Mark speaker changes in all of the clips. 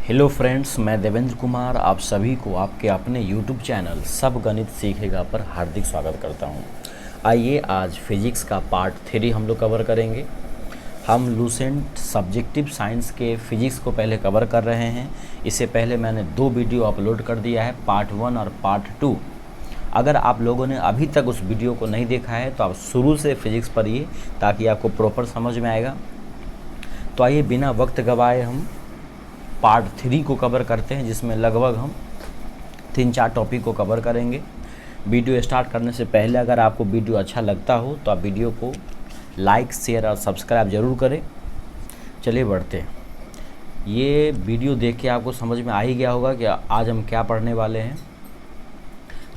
Speaker 1: Hello friends, मैं देवेंद्र कुमार आप सभी को आपके अपने यूट्यूब चैनल सब गणित सीखेगा पर हार्दिक स्वागत करता हूं। आइए आज फिजिक्स का पार्ट 3 हम लोग कवर करेंगे। हम लूसेंट सब्जेक्टिव साइंस के फिजिक्स को पहले कवर कर रहे हैं। इससे पहले मैंने 2 वीडियो अपलोड कर दिया है, पार्ट 1 और पार्ट 2। अगर आप लोगों ने अभी तक उस वीडियो को नहीं देखा है तो आप शुरू से फिजिक्स पढ़िए ताकि आपको प्रॉपर समझ में आएगा। तो आइए बिना वक्त गवाए हम पार्ट 3 को कवर करते हैं, जिसमें लगभग हम 3-4 टॉपिक को कवर करेंगे। वीडियो स्टार्ट करने से पहले अगर आपको वीडियो अच्छा लगता हो तो आप वीडियो को लाइक, शेयर और सब्सक्राइब ज़रूर करें। चलिए बढ़ते हैं। ये वीडियो देख के आपको समझ में आ ही गया होगा कि आज हम क्या पढ़ने वाले हैं।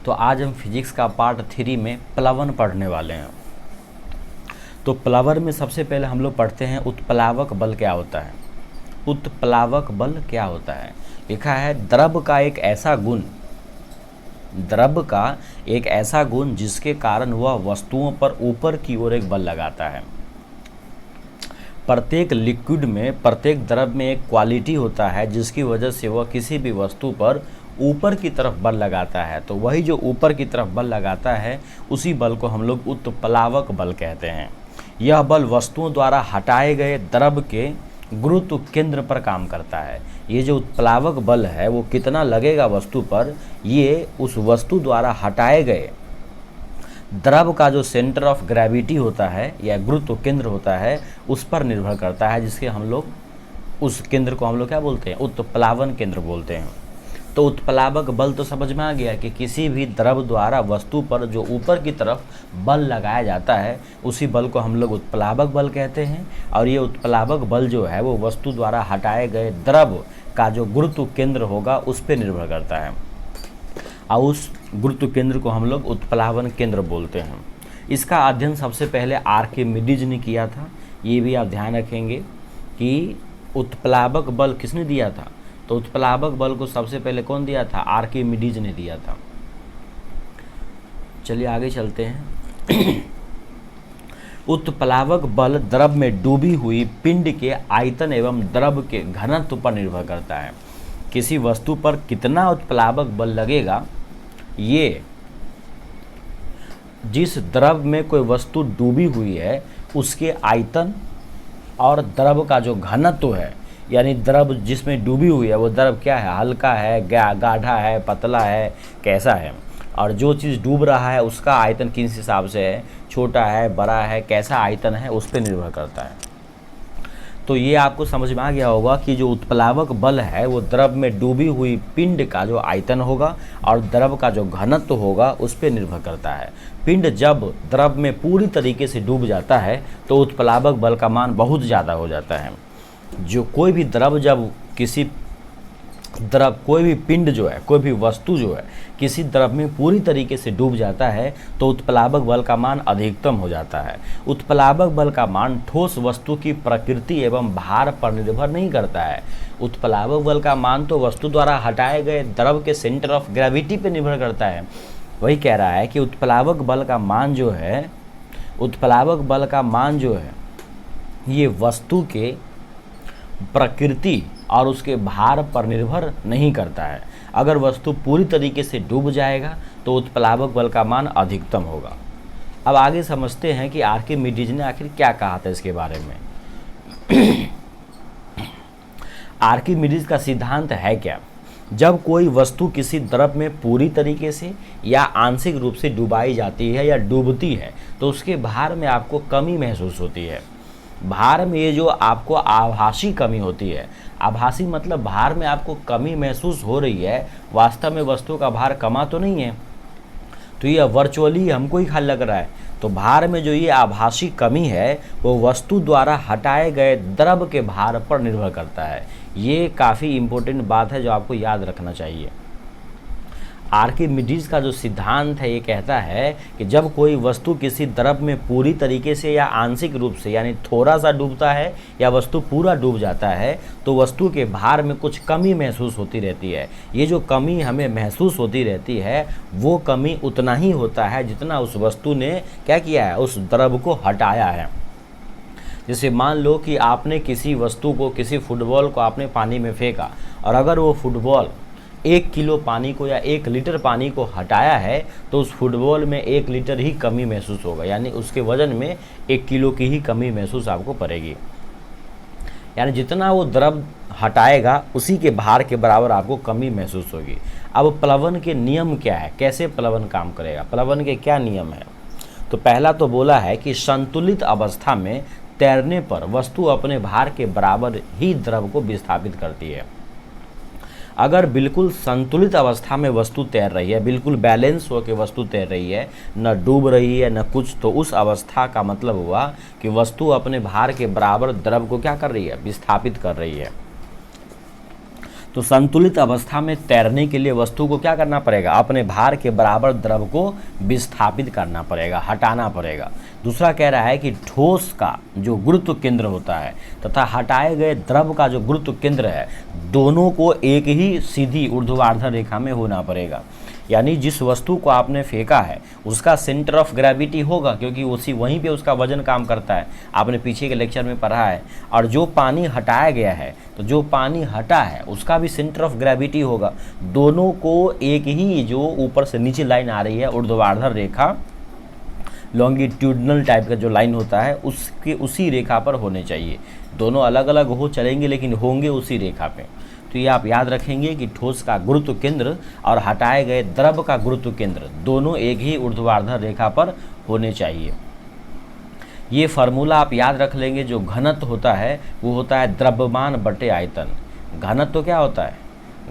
Speaker 1: तो आज हम फिजिक्स का पार्ट 3 में प्लवन पढ़ने वाले हैं। तो प्लवर में सबसे पहले हम लोग पढ़ते हैं उत्प्लावक बल क्या होता है। उत्प्लावक बल क्या होता है? लिखा है द्रव का एक ऐसा गुण जिसके कारण वह वस्तुओं पर ऊपर की ओर एक बल लगाता है। प्रत्येक लिक्विड में, प्रत्येक द्रव में एक क्वालिटी होता है जिसकी वजह से वह किसी भी वस्तु पर ऊपर की तरफ बल लगाता है। तो वही जो ऊपर की तरफ बल लगाता है उसी बल को हम लोग उत्प्लावक बल कहते हैं। यह बल वस्तुओं द्वारा हटाए गए द्रव के गुरुत्व केंद्र पर काम करता है। ये जो उत्प्लावक बल है वो कितना लगेगा वस्तु पर, ये उस वस्तु द्वारा हटाए गए द्रव का जो सेंटर ऑफ ग्रेविटी होता है या गुरुत्व केंद्र होता है उस पर निर्भर करता है, जिसके हम लोग उस केंद्र को हम लोग क्या बोलते हैं? उत्प्लावन केंद्र बोलते हैं। तो उत्प्लावक बल तो समझ में आ गया कि किसी भी द्रव द्वारा वस्तु पर जो ऊपर की तरफ बल लगाया जाता है उसी बल को हम लोग उत्प्लावक बल कहते हैं। और ये उत्प्लावक बल जो है वो वस्तु द्वारा हटाए गए द्रव का जो गुरुत्व केंद्र होगा उस पर निर्भर करता है, और उस गुरुत्व केंद्र को हम लोग उत्प्लावन केंद्र बोलते हैं। इसका अध्ययन सबसे पहले आर्किमिडीज ने किया था। ये भी आप ध्यान रखेंगे कि उत्प्लावक बल किसने दिया था। तो उत्प्लावक बल को सबसे पहले कौन दिया था? आर्किमिडीज ने दिया था। चलिए आगे चलते हैं। उत्प्लावक बल द्रव में डूबी हुई पिंड के आयतन एवं द्रव के घनत्व पर निर्भर करता है। किसी वस्तु पर कितना उत्प्लावक बल लगेगा, ये जिस द्रव में कोई वस्तु डूबी हुई है उसके आयतन और द्रव का जो घनत्व है, यानी द्रव जिसमें डूबी हुई है वो द्रव क्या है? हल्का है, गाढ़ा है, पतला है, कैसा है? और जो चीज़ डूब रहा है उसका आयतन किस हिसाब से है? छोटा है, बड़ा है, कैसा आयतन है, उस पर निर्भर करता है। तो ये आपको समझ में आ गया होगा कि जो उत्प्लावक बल है वो द्रव में डूबी हुई पिंड का जो आयतन होगा और द्रव का जो घनत्व होगा उस पर निर्भर करता है। पिंड जब द्रव में पूरी तरीके से डूब जाता है तो उत्प्लावक बल का मान बहुत ज़्यादा हो जाता है। जो कोई भी द्रव जब कोई भी पिंड जो है, कोई भी वस्तु जो है किसी द्रव में पूरी तरीके से डूब जाता है तो उत्प्लावक बल का मान अधिकतम हो जाता है। उत्प्लावक बल का मान ठोस वस्तु की प्रकृति एवं भार पर निर्भर नहीं करता है। उत्प्लावक बल का मान तो वस्तु द्वारा हटाए गए द्रव के सेंटर ऑफ ग्रेविटी पर निर्भर करता है। वही कह रहा है कि उत्प्लावक बल का मान जो है ये वस्तु के प्रकृति और उसके भार पर निर्भर नहीं करता है। अगर वस्तु पूरी तरीके से डूब जाएगा तो उत्प्लावक बल का मान अधिकतम होगा। अब आगे समझते हैं कि आर्किमिडीज ने आखिर क्या कहा था इसके बारे में। आर्किमिडीज का सिद्धांत है क्या? जब कोई वस्तु किसी द्रव में पूरी तरीके से या आंशिक रूप से डुबाई जाती है या डूबती है तो उसके भार में आपको कमी महसूस होती है। भार में ये जो आपको आभासी कमी होती है, आभासी मतलब भार में आपको कमी महसूस हो रही है, वास्तव में वस्तु का भार कमा तो नहीं है, तो ये वर्चुअली हमको ही खाली लग रहा है। तो भार में जो ये आभासी कमी है वो वस्तु द्वारा हटाए गए द्रव के भार पर निर्भर करता है। ये काफ़ी इम्पोर्टेंट बात है जो आपको याद रखना चाहिए। आर्किमिडीज का जो सिद्धांत है ये कहता है कि जब कोई वस्तु किसी द्रव में पूरी तरीके से या आंशिक रूप से यानी थोड़ा सा डूबता है या वस्तु पूरा डूब जाता है तो वस्तु के भार में कुछ कमी महसूस होती रहती है। ये जो कमी हमें महसूस होती रहती है वो कमी उतना ही होता है जितना उस वस्तु ने क्या किया है, उस द्रव को हटाया है। जैसे मान लो कि आपने किसी वस्तु को, किसी फुटबॉल को आपने पानी में फेंका, और अगर वो फुटबॉल 1 किलो पानी को या 1 लीटर पानी को हटाया है तो उस फुटबॉल में 1 लीटर ही कमी महसूस होगा, यानी उसके वजन में 1 किलो की ही कमी महसूस आपको पड़ेगी। यानी जितना वो द्रव हटाएगा उसी के भार के बराबर आपको कमी महसूस होगी। अब प्लवन के नियम क्या है, कैसे प्लवन काम करेगा, प्लवन के क्या नियम है? तो पहला तो बोला है कि संतुलित अवस्था में तैरने पर वस्तु अपने भार के बराबर ही द्रव को विस्थापित करती है। अगर बिल्कुल संतुलित अवस्था में वस्तु तैर रही है, बिल्कुल बैलेंस होकर वस्तु तैर रही है, न डूब रही है न कुछ, तो उस अवस्था का मतलब हुआ कि वस्तु अपने भार के बराबर द्रव को क्या कर रही है, विस्थापित कर रही है। तो संतुलित अवस्था में तैरने के लिए वस्तु को क्या करना पड़ेगा, अपने भार के बराबर द्रव को विस्थापित करना पड़ेगा, हटाना पड़ेगा। दूसरा कह रहा है कि ठोस का जो गुरुत्व केंद्र होता है तथा हटाए गए द्रव का जो गुरुत्व केंद्र है, दोनों को एक ही सीधी ऊर्ध्वाधर रेखा में होना पड़ेगा। यानी जिस वस्तु को आपने फेंका है उसका सेंटर ऑफ ग्रेविटी होगा, क्योंकि उसी वहीं पे उसका वजन काम करता है, आपने पीछे के लेक्चर में पढ़ा है। और जो पानी हटाया गया है, तो जो पानी हटा है उसका भी सेंटर ऑफ ग्रेविटी होगा। दोनों को एक ही जो ऊपर से नीचे लाइन आ रही है, ऊर्ध्वाधर रेखा, लॉन्गिट्यूडनल टाइप का जो लाइन होता है, उसके उसी रेखा पर होने चाहिए। दोनों अलग अलग हो चलेंगे लेकिन होंगे उसी रेखा पे। तो ये आप याद रखेंगे कि ठोस का गुरुत्व केंद्र और हटाए गए द्रव का गुरुत्व केंद्र दोनों एक ही ऊर्ध्वाधर रेखा पर होने चाहिए। ये फार्मूला आप याद रख लेंगे। जो घनत्व होता है वो होता है द्रव्यमान बटे आयतन। घनत्व तो क्या होता है,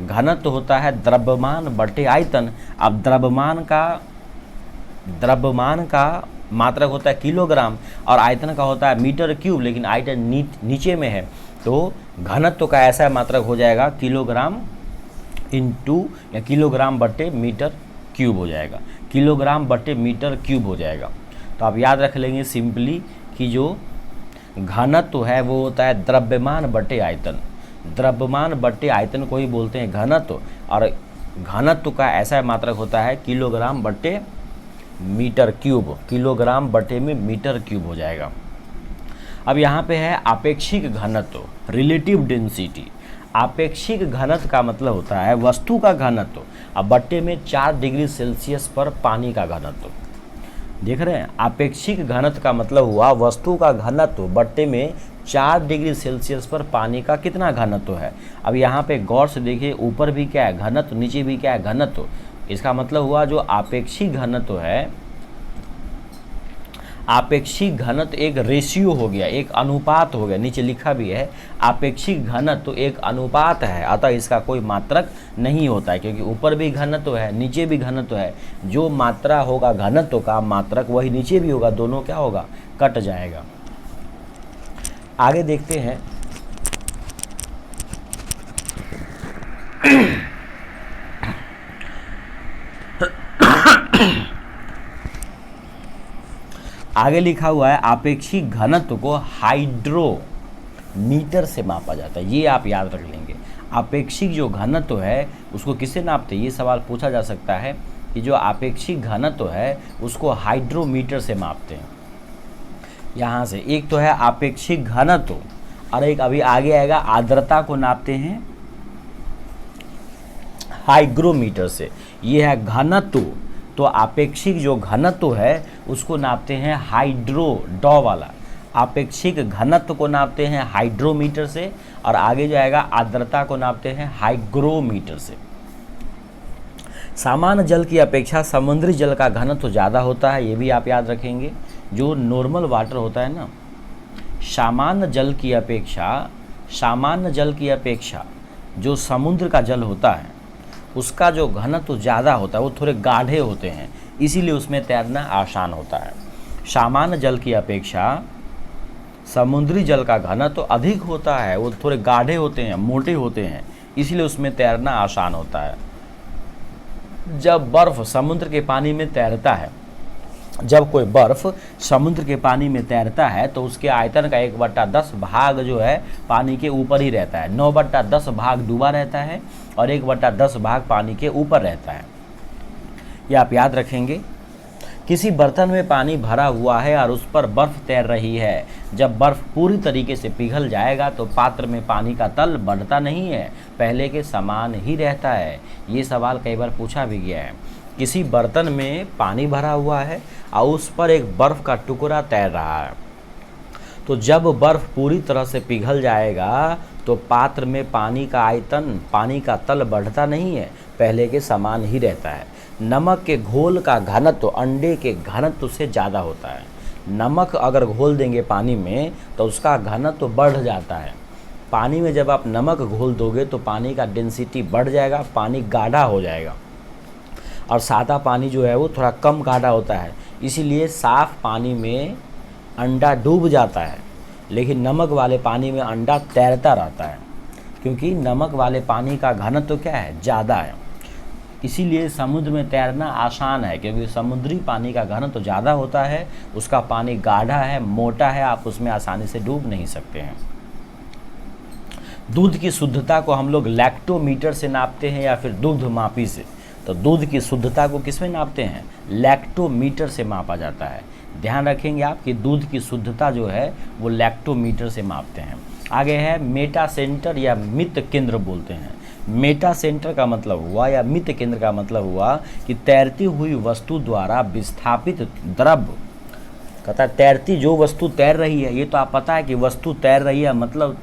Speaker 1: घनत्व होता है द्रव्यमान बटे आयतन। अब द्रव्यमान का मात्रक होता है किलोग्राम और आयतन का होता है मीटर क्यूब, लेकिन आयतन नीचे में है, तो घनत्व का ऐसा मात्रक हो जाएगा किलोग्राम इंटू या किलोग्राम बटे मीटर क्यूब हो जाएगा, किलोग्राम बटे मीटर क्यूब हो जाएगा। तो आप याद रख लेंगे सिंपली कि जो घनत्व है वो होता है द्रव्यमान बटे आयतन। द्रव्यमान बटे आयतन को ही बोलते हैं घनत्व, और घनत्व का ऐसा मात्रक होता है किलोग्राम बटे मीटर क्यूब, किलोग्राम बटे में मीटर क्यूब हो जाएगा। अब यहाँ पे है आपेक्षिक घनत्व, रिलेटिव डेंसिटी। आपेक्षिक घनत्व का मतलब होता है वस्तु का घनत्व अब बट्टे में 4 डिग्री सेल्सियस पर पानी का घनत्व। देख रहे हैं, आपेक्षिक घनत्व का मतलब हुआ वस्तु का घनत्व बट्टे में 4 डिग्री सेल्सियस पर पानी का कितना घनत्व है। अब यहाँ पे गौर से देखिए, ऊपर भी क्या है घनत्व, नीचे भी क्या है घनत्व। इसका मतलब हुआ जो आपेक्षिक घनत्व है, आपेक्षिक घनत्व एक रेशियो हो गया, एक अनुपात हो गया। नीचे लिखा भी है आपेक्षिक घनत्व एक अनुपात है, अतः इसका कोई मात्रक नहीं होता है, क्योंकि ऊपर भी घनत्व है नीचे भी घनत्व है। जो मात्रा होगा घनत्व का मात्रक वही नीचे भी होगा, दोनों क्या होगा, कट जाएगा। आगे देखते हैं। आगे लिखा हुआ है आपेक्षिक घनत्व को हाइड्रोमीटर से मापा जाता है। ये आप याद रख लेंगे। आपेक्षिक जो घनत्व है उसको किससे नापते हैं, ये सवाल पूछा जा सकता है कि जो आपेक्षिक घनत्व है उसको हाइड्रोमीटर से मापते हैं। यहाँ से एक तो है आपेक्षिक घनत्व और एक अभी आगे आएगा आर्द्रता को नापते हैं हाइग्रोमीटर से। ये है घनत्व, तो आपेक्षिक जो घनत्व है उसको नापते हैं हाइड्रो, डॉ वाला। आपेक्षिक घनत्व को नापते हैं हाइड्रोमीटर से और आगे जाएगा आर्द्रता को नापते हैं हाइग्रोमीटर से। सामान्य जल की अपेक्षा समुद्री जल का घनत्व ज़्यादा होता है, ये भी आप याद रखेंगे। जो नॉर्मल वाटर होता है ना, सामान्य जल की अपेक्षा जो समुद्र का जल होता है उसका जो घनत्व ज़्यादा होता है, वो थोड़े गाढ़े होते हैं, इसीलिए उसमें तैरना आसान होता है। सामान्य जल की अपेक्षा समुद्री जल का घनत्व अधिक होता है, वो थोड़े गाढ़े होते हैं, मोटे होते हैं, इसलिए उसमें तैरना आसान होता है। जब बर्फ़ समुद्र के पानी में तैरता है, जब कोई बर्फ़ समुद्र के पानी में तैरता है तो उसके आयतन का 1/10 भाग जो है पानी के ऊपर ही रहता है। 9/10 भाग डूबा रहता है और 1/10 भाग पानी के ऊपर रहता है। ये आप याद रखेंगे किसी बर्तन में पानी भरा हुआ है और उस पर बर्फ़ तैर रही है। जब बर्फ़ पूरी तरीके से पिघल जाएगा तो पात्र में पानी का तल बढ़ता नहीं है, पहले के समान ही रहता है। ये सवाल कई बार पूछा भी गया है। किसी बर्तन में पानी भरा हुआ है और उस पर एक बर्फ़ का टुकड़ा तैर रहा है, तो जब बर्फ़ पूरी तरह से पिघल जाएगा तो पात्र में पानी का आयतन, पानी का तल बढ़ता नहीं है, पहले के समान ही रहता है। नमक के घोल का घनत्व तो अंडे के घनत्व से ज़्यादा होता है। नमक अगर घोल देंगे पानी में तो उसका घनत्व तो बढ़ जाता है। पानी में जब आप नमक घोल दोगे तो पानी का डेंसिटी बढ़ जाएगा, पानी गाढ़ा हो जाएगा, और सादा पानी जो है वो थोड़ा कम गाढ़ा होता है। इसीलिए साफ़ पानी में अंडा डूब जाता है, लेकिन नमक वाले पानी में अंडा तैरता रहता है, क्योंकि नमक वाले पानी का घनत्व क्या है, ज़्यादा है। इसीलिए समुद्र में तैरना आसान है, क्योंकि समुद्री पानी का घनत्व ज़्यादा होता है, उसका पानी गाढ़ा है, मोटा है, आप उसमें आसानी से डूब नहीं सकते हैं। दूध की शुद्धता को हम लोग लैक्टोमीटर से नापते हैं या फिर दूध मापी से। तो दूध की शुद्धता को किस में नापते हैं, लैक्टोमीटर से मापा जाता है। ध्यान रखेंगे आप कि दूध की शुद्धता जो है वो लैक्टोमीटर से मापते हैं। आगे है मेटा सेंटर या मित केंद्र बोलते हैं। मेटा सेंटर का मतलब हुआ या मित केंद्र का मतलब हुआ कि तैरती हुई वस्तु द्वारा विस्थापित द्रव। कहता है तैरती जो वस्तु तैर रही है, ये तो आप पता है कि वस्तु तैर रही है मतलब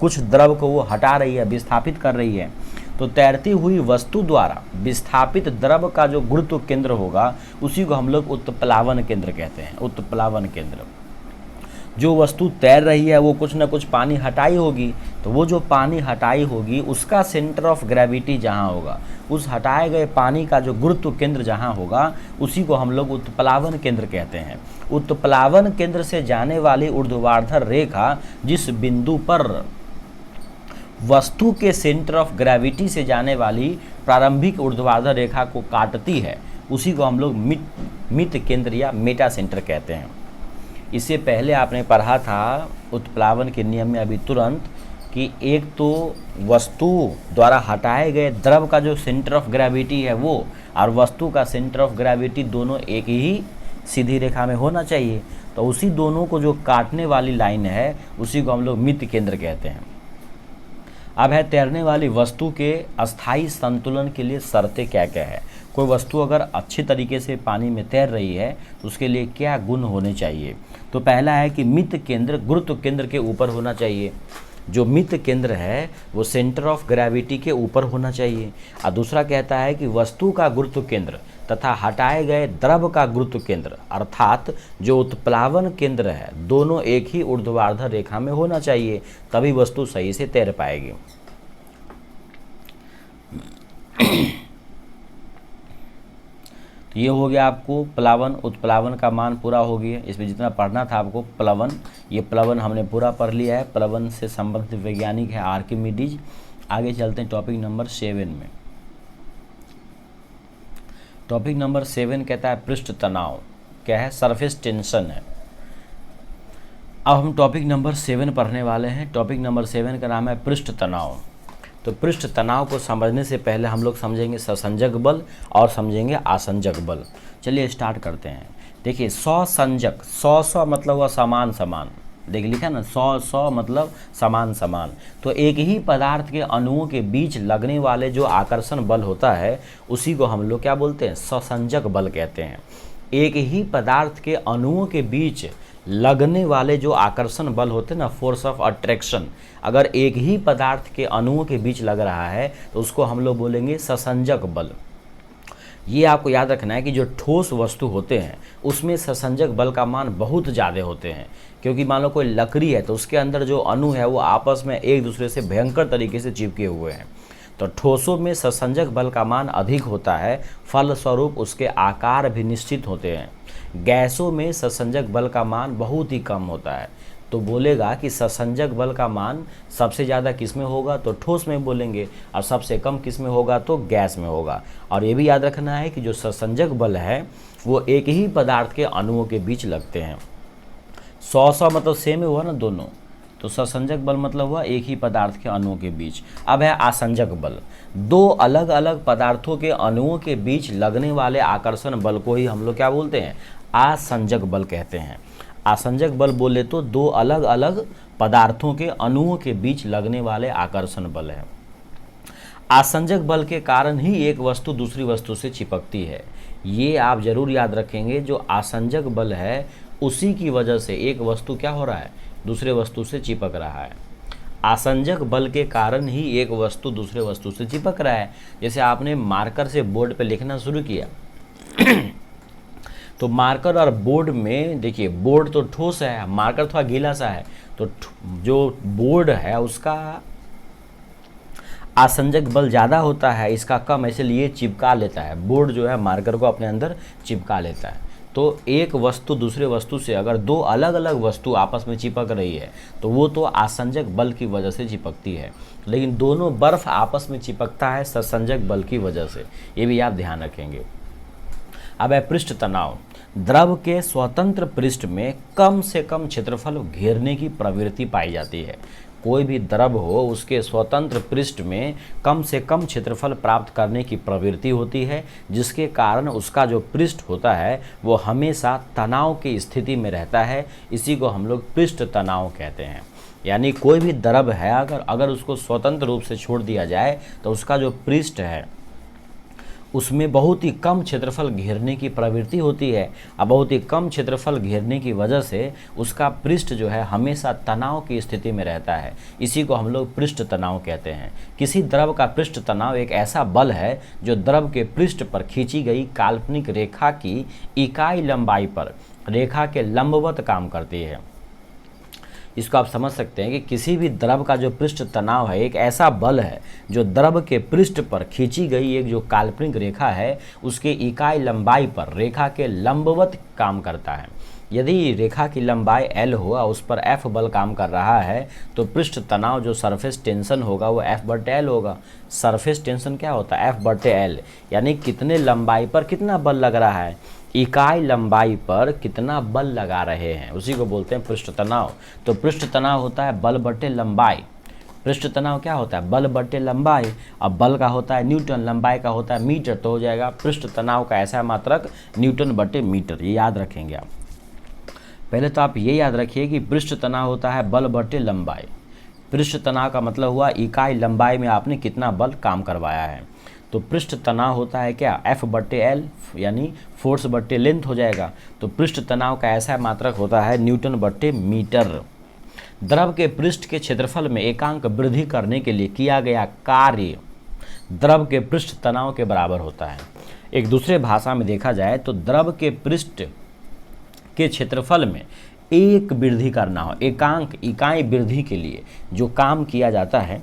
Speaker 1: कुछ द्रव को वो हटा रही है, विस्थापित कर रही है। तो तैरती हुई वस्तु द्वारा विस्थापित द्रव का जो गुरुत्व केंद्र होगा उसी को हम लोग उत्प्लावन केंद्र कहते हैं। उत्प्लावन केंद्र, जो वस्तु तैर रही है वो कुछ ना कुछ पानी हटाई होगी, तो वो जो पानी हटाई होगी उसका सेंटर ऑफ ग्रेविटी जहाँ होगा, उस हटाए गए पानी का जो गुरुत्व केंद्र जहाँ होगा उसी को हम लोग उत्प्लावन केंद्र कहते हैं। उत्प्लावन केंद्र से जाने वाली ऊर्ध्वाधर रेखा जिस बिंदु पर वस्तु के सेंटर ऑफ ग्रेविटी से जाने वाली प्रारंभिक ऊर्ध्वाधर रेखा को काटती है उसी को हम लोग मित केंद्र या मेटा सेंटर कहते हैं। इससे पहले आपने पढ़ा था उत्प्लावन के नियम में अभी तुरंत कि एक तो वस्तु द्वारा हटाए गए द्रव का जो सेंटर ऑफ ग्रेविटी है वो और वस्तु का सेंटर ऑफ ग्रेविटी दोनों एक ही सीधी रेखा में होना चाहिए। तो उसी दोनों को जो काटने वाली लाइन है उसी को हम लोग मित केंद्र कहते हैं। अब है तैरने वाली वस्तु के अस्थायी संतुलन के लिए शर्तें क्या क्या है। कोई वस्तु अगर अच्छी तरीके से पानी में तैर रही है तो उसके लिए क्या गुण होने चाहिए। तो पहला है कि मित केंद्र गुरुत्व केंद्र के ऊपर होना चाहिए। जो मित केंद्र है वो सेंटर ऑफ ग्रेविटी के ऊपर होना चाहिए। और दूसरा कहता है कि वस्तु का गुरुत्व केंद्र तथा हटाए गए द्रव का गुरुत्व केंद्र अर्थात जो उत्प्लावन केंद्र है दोनों एक ही ऊर्ध्वाधर रेखा में होना चाहिए, तभी वस्तु सही से तैर पाएगी। तो ये हो गया आपको प्लावन उत्प्लावन का मान पूरा हो गया। इसमें जितना पढ़ना था आपको प्लवन, ये प्लवन हमने पूरा पढ़ लिया है। प्लवन से संबंधित वैज्ञानिक है आर्किमिडीज। आगे चलते हैं टॉपिक नंबर 7 में। टॉपिक नंबर 7 कहता है पृष्ठ तनाव। क्या है, सरफेस टेंशन है। अब हम टॉपिक नंबर 7 पढ़ने वाले हैं। टॉपिक नंबर 7 का नाम है पृष्ठ तनाव। तो पृष्ठ तनाव को समझने से पहले हम लोग समझेंगे ससंजक बल और समझेंगे आसंजक बल। चलिए स्टार्ट करते हैं। देखिए ससंजक, सौ मतलब हुआ समान समान, देख लिखा ना, सौ मतलब समान समान। तो एक ही पदार्थ के अणुओं के बीच लगने वाले जो आकर्षण बल होता है उसी को हम लोग क्या बोलते हैं, ससंजक बल कहते हैं। एक ही पदार्थ के अणुओं के बीच लगने वाले जो आकर्षण बल होते हैं ना, फोर्स ऑफ अट्रैक्शन, अगर एक ही पदार्थ के अणुओं के बीच लग रहा है तो उसको हम लोग बोलेंगे ससंजक बल। ये आपको याद रखना है कि जो ठोस वस्तु होते हैं उसमें ससंजक बल का मान बहुत ज़्यादा होते हैं, क्योंकि मान लो कोई लकड़ी है तो उसके अंदर जो अणु है वो आपस में एक दूसरे से भयंकर तरीके से चिपके हुए हैं। तो ठोसों में ससंजक बल का मान अधिक होता है, फलस्वरूप उसके आकार भी निश्चित होते हैं। गैसों में ससंजक बल का मान बहुत ही कम होता है। तो बोलेगा कि ससंजक बल का मान सबसे ज़्यादा किस में होगा, तो ठोस में बोलेंगे, और सबसे कम किस में होगा, तो गैस में होगा। और ये भी याद रखना है कि जो ससंजक बल है वो एक ही पदार्थ के अणुओं के बीच लगते हैं। 100 मतलब सेम हुआ ना दोनों, तो ससंजक बल मतलब हुआ एक ही पदार्थ के अणुओं के बीच। अब है आसंजक बल, दो अलग अलग पदार्थों के अणुओं के बीच लगने वाले आकर्षण बल को ही हम लोग क्या बोलते हैं, आसंजक बल कहते हैं। आसंजक बल बोले तो दो अलग अलग पदार्थों के अणुओं के बीच लगने वाले आकर्षण बल है। आसंजक बल के कारण ही एक वस्तु दूसरी वस्तु से चिपकती है। ये आप जरूर याद रखेंगे, जो आसंजक बल है उसी की वजह से एक वस्तु क्या हो रहा है, दूसरे वस्तु से चिपक रहा है। आसंजक बल के कारण ही एक वस्तु दूसरे वस्तु से चिपक रहा है। जैसे आपने मार्कर से बोर्ड पे लिखना शुरू किया तो मार्कर और बोर्ड में देखिए, बोर्ड तो ठोस है, मार्कर थोड़ा गीला सा है, तो जो बोर्ड है उसका आसंजक बल ज़्यादा होता है, इसका कम, इसलिए चिपका लेता है। बोर्ड जो है मार्कर को अपने अंदर चिपका लेता है। तो एक वस्तु दूसरे वस्तु से अगर दो अलग अलग वस्तु आपस में चिपक रही है तो वो तो आसंजक बल की वजह से चिपकती है, लेकिन दोनों बर्फ आपस में चिपकता है ससंजक बल की वजह से। ये भी आप ध्यान रखेंगे। अब है पृष्ठ तनाव। द्रव के स्वतंत्र पृष्ठ में कम से कम क्षेत्रफल घेरने की प्रवृत्ति पाई जाती है। कोई भी द्रव हो उसके स्वतंत्र पृष्ठ में कम से कम क्षेत्रफल प्राप्त करने की प्रवृत्ति होती है, जिसके कारण उसका जो पृष्ठ होता है वो हमेशा तनाव की स्थिति में रहता है। इसी को हम लोग पृष्ठ तनाव कहते हैं। यानी कोई भी द्रव है अगर उसको स्वतंत्र रूप से छोड़ दिया जाए तो उसका जो पृष्ठ है उसमें बहुत ही कम क्षेत्रफल घेरने की प्रवृत्ति होती है। अब बहुत ही कम क्षेत्रफल घेरने की वजह से उसका पृष्ठ जो है हमेशा तनाव की स्थिति में रहता है। इसी को हम लोग पृष्ठ तनाव कहते हैं। किसी द्रव का पृष्ठ तनाव एक ऐसा बल है जो द्रव के पृष्ठ पर खींची गई काल्पनिक रेखा की इकाई लंबाई पर रेखा के लंबवत काम करती है। इसको आप समझ सकते हैं कि किसी भी द्रव का जो पृष्ठ तनाव है एक ऐसा बल है जो द्रव के पृष्ठ पर खींची गई एक जो काल्पनिक रेखा है उसके इकाई लंबाई पर रेखा के लंबवत काम करता है। यदि रेखा की लंबाई L हो और उस पर F बल काम कर रहा है तो पृष्ठ तनाव जो सरफेस टेंशन होगा वो F/L होगा। सरफेस टेंशन क्या होता है, F/L, यानी कितने लंबाई पर कितना बल लग रहा है, इकाई लंबाई पर कितना बल लगा रहे हैं, उसी को बोलते हैं पृष्ठ तनाव। तो पृष्ठ तनाव होता है बल बटे लंबाई। पृष्ठ तनाव क्या होता है, बल बटे लंबाई। अब बल का होता है न्यूटन, लंबाई का होता है मीटर, तो हो जाएगा पृष्ठ तनाव का ऐसा मात्रक न्यूटन बटे मीटर। ये याद रखेंगे आप। पहले तो आप ये याद रखिए कि पृष्ठ तनाव होता है बल बटे लंबाई। पृष्ठ तनाव का मतलब हुआ इकाई लंबाई में आपने कितना बल काम करवाया है। तो पृष्ठ तनाव होता है क्या, F/L, यानी फोर्स बटे लेंथ हो जाएगा। तो पृष्ठ तनाव का ऐसा मात्रक होता है न्यूटन बटे मीटर। द्रव के पृष्ठ के क्षेत्रफल में एकांक वृद्धि करने के लिए किया गया कार्य द्रव के पृष्ठ तनाव के बराबर होता है। एक दूसरे भाषा में देखा जाए तो द्रव के पृष्ठ के क्षेत्रफल में एक वृद्धि करना हो, एकांक इकाई वृद्धि के लिए जो काम किया जाता है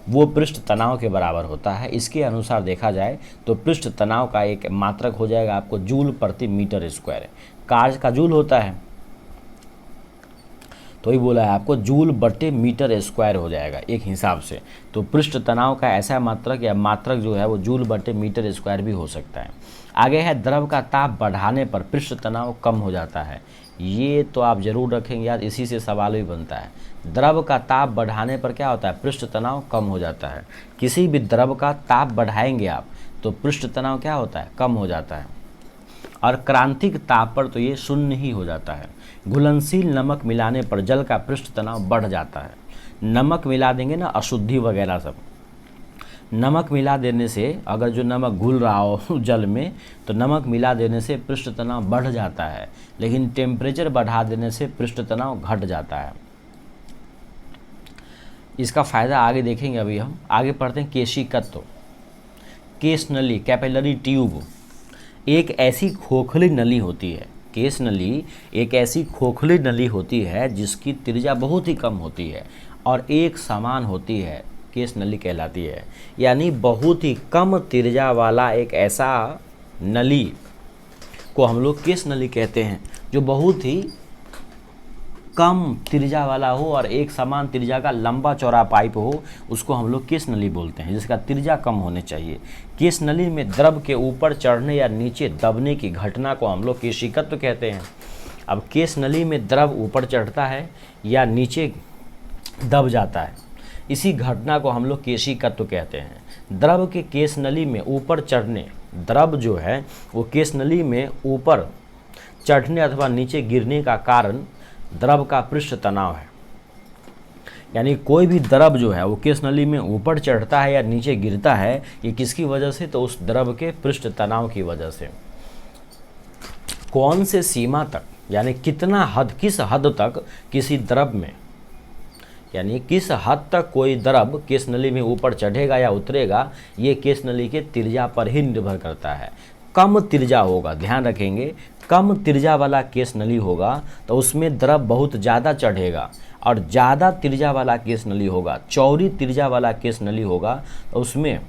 Speaker 1: वो पृष्ठ तनाव के बराबर होता है। इसके अनुसार देखा जाए तो पृष्ठ तनाव का एक मात्रक हो जाएगा आपको जूल प्रति मीटर स्क्वायर। कार्य का जूल होता है तो ही बोला है आपको जूल बटे मीटर स्क्वायर हो जाएगा एक हिसाब से। तो पृष्ठ तनाव का ऐसा मात्रक या मात्रक जो है वो जूल बटे मीटर स्क्वायर भी हो सकता है। आगे है द्रव का ताप बढ़ाने पर पृष्ठ तनाव कम हो जाता है। ये तो आप जरूर रखेंगे याद, इसी से सवाल भी बनता है। द्रव का ताप बढ़ाने पर क्या होता है, पृष्ठ तनाव कम हो जाता है। किसी भी द्रव का ताप बढ़ाएंगे आप तो पृष्ठ तनाव क्या होता है, कम हो जाता है। और क्रांतिक ताप पर तो ये शून्य ही हो जाता है। घुलनशील नमक मिलाने पर जल का पृष्ठ तनाव बढ़ जाता है। नमक मिला देंगे ना, अशुद्धि वगैरह सब, नमक मिला देने से अगर जो नमक घुल रहा हो जल में तो नमक मिला देने से पृष्ठ तनाव बढ़ जाता है, लेकिन टेम्परेचर बढ़ा देने से पृष्ठ तनाव घट जाता है। इसका फ़ायदा आगे देखेंगे। अभी हम आगे पढ़ते हैं केशिकत्व। केश नली, कैपिलरी ट्यूब, एक ऐसी खोखली नली होती है। केश नली एक ऐसी खोखली नली होती है जिसकी त्रिज्या बहुत ही कम होती है और एक समान होती है, केश नली कहलाती है। यानी बहुत ही कम त्रिज्या वाला एक ऐसा नली को हम लोग केश नली कहते हैं। जो बहुत ही कम त्रिज्या वाला हो और एक समान त्रिज्या का लंबा चौड़ा पाइप हो उसको हम लोग केश नली बोलते हैं, जिसका त्रिज्या कम होने चाहिए। केश नली में द्रव के ऊपर चढ़ने या नीचे दबने की घटना को हम लोग केशिकत्व कहते हैं। अब केश नली में द्रव ऊपर चढ़ता है या नीचे दब जाता है। इसी घटना को हम लोग केशिकत्व कहते हैं। द्रव के केश नली में ऊपर चढ़ने, द्रव जो है वो केश नली में ऊपर चढ़ने अथवा नीचे गिरने का कारण द्रव का पृष्ठ तनाव है। यानी कोई भी द्रव जो है वो केश नली में ऊपर चढ़ता है या नीचे गिरता है, ये किसकी वजह से? तो उस द्रव के पृष्ठ तनाव की वजह से। कौन से सीमा तक, यानी कितना हद, किस हद तक किसी द्रव में, यानी किस हद तक कोई द्रव केश नली में ऊपर चढ़ेगा या उतरेगा, ये केश नली के त्रिज्या पर ही निर्भर करता है। कम त्रिज्या होगा, ध्यान रखेंगे, कम त्रिज्या वाला केश नली होगा तो उसमें द्रव बहुत ज़्यादा चढ़ेगा, और ज़्यादा त्रिज्या वाला केश नली होगा, चौड़ी त्रिज्या वाला केश नली होगा तो उसमें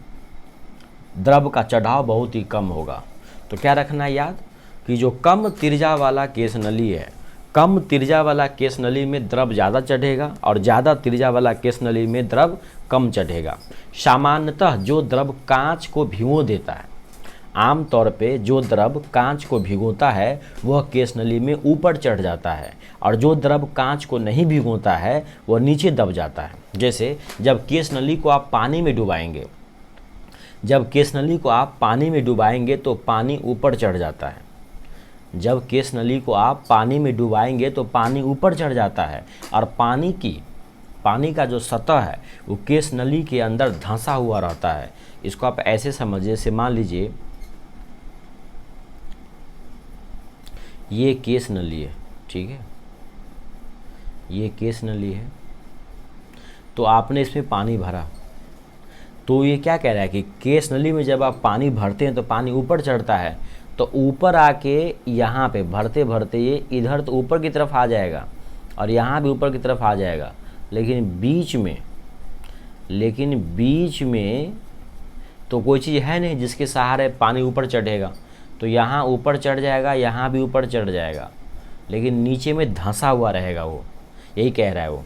Speaker 1: द्रव का चढ़ाव बहुत ही कम होगा। तो क्या रखना है याद कि जो कम त्रिज्या वाला केश नली है, कम त्रिज्या वाला केश नली में द्रव ज़्यादा चढ़ेगा और ज़्यादा त्रिज्या वाला केश नली में द्रव कम चढ़ेगा। सामान्यतः जो द्रव कांच को भिगो देता है, आम तौर पे जो द्रव कांच को भिगोता है वह केश नली में ऊपर चढ़ जाता है, और जो द्रव कांच को नहीं भिगोता है वह नीचे दब जाता है। जैसे जब केश नली को आप पानी में डुबाएंगे, जब केश नली को आप पानी में डुबाएंगे तो पानी ऊपर चढ़ जाता है। जब केश नली को आप पानी में डुबाएंगे तो पानी ऊपर चढ़ जाता है, और पानी का जो सतह है वो केश नली के अंदर धंसा हुआ रहता है। इसको आप ऐसे समझिए, जैसे मान लीजिए ये केश नली है, ठीक है, ये केश नली है, तो आपने इसमें पानी भरा, तो ये क्या कह रहा है कि केश नली में जब आप पानी भरते हैं तो पानी ऊपर चढ़ता है, तो ऊपर आके यहाँ पे भरते भरते ये इधर तो ऊपर की तरफ आ जाएगा और यहाँ भी ऊपर की तरफ आ जाएगा, लेकिन बीच में तो कोई चीज़ है नहीं जिसके सहारे पानी ऊपर चढ़ेगा। तो यहाँ ऊपर चढ़ जाएगा, यहाँ भी ऊपर चढ़ जाएगा, लेकिन नीचे में धंसा हुआ रहेगा। वो यही कह रहा है वो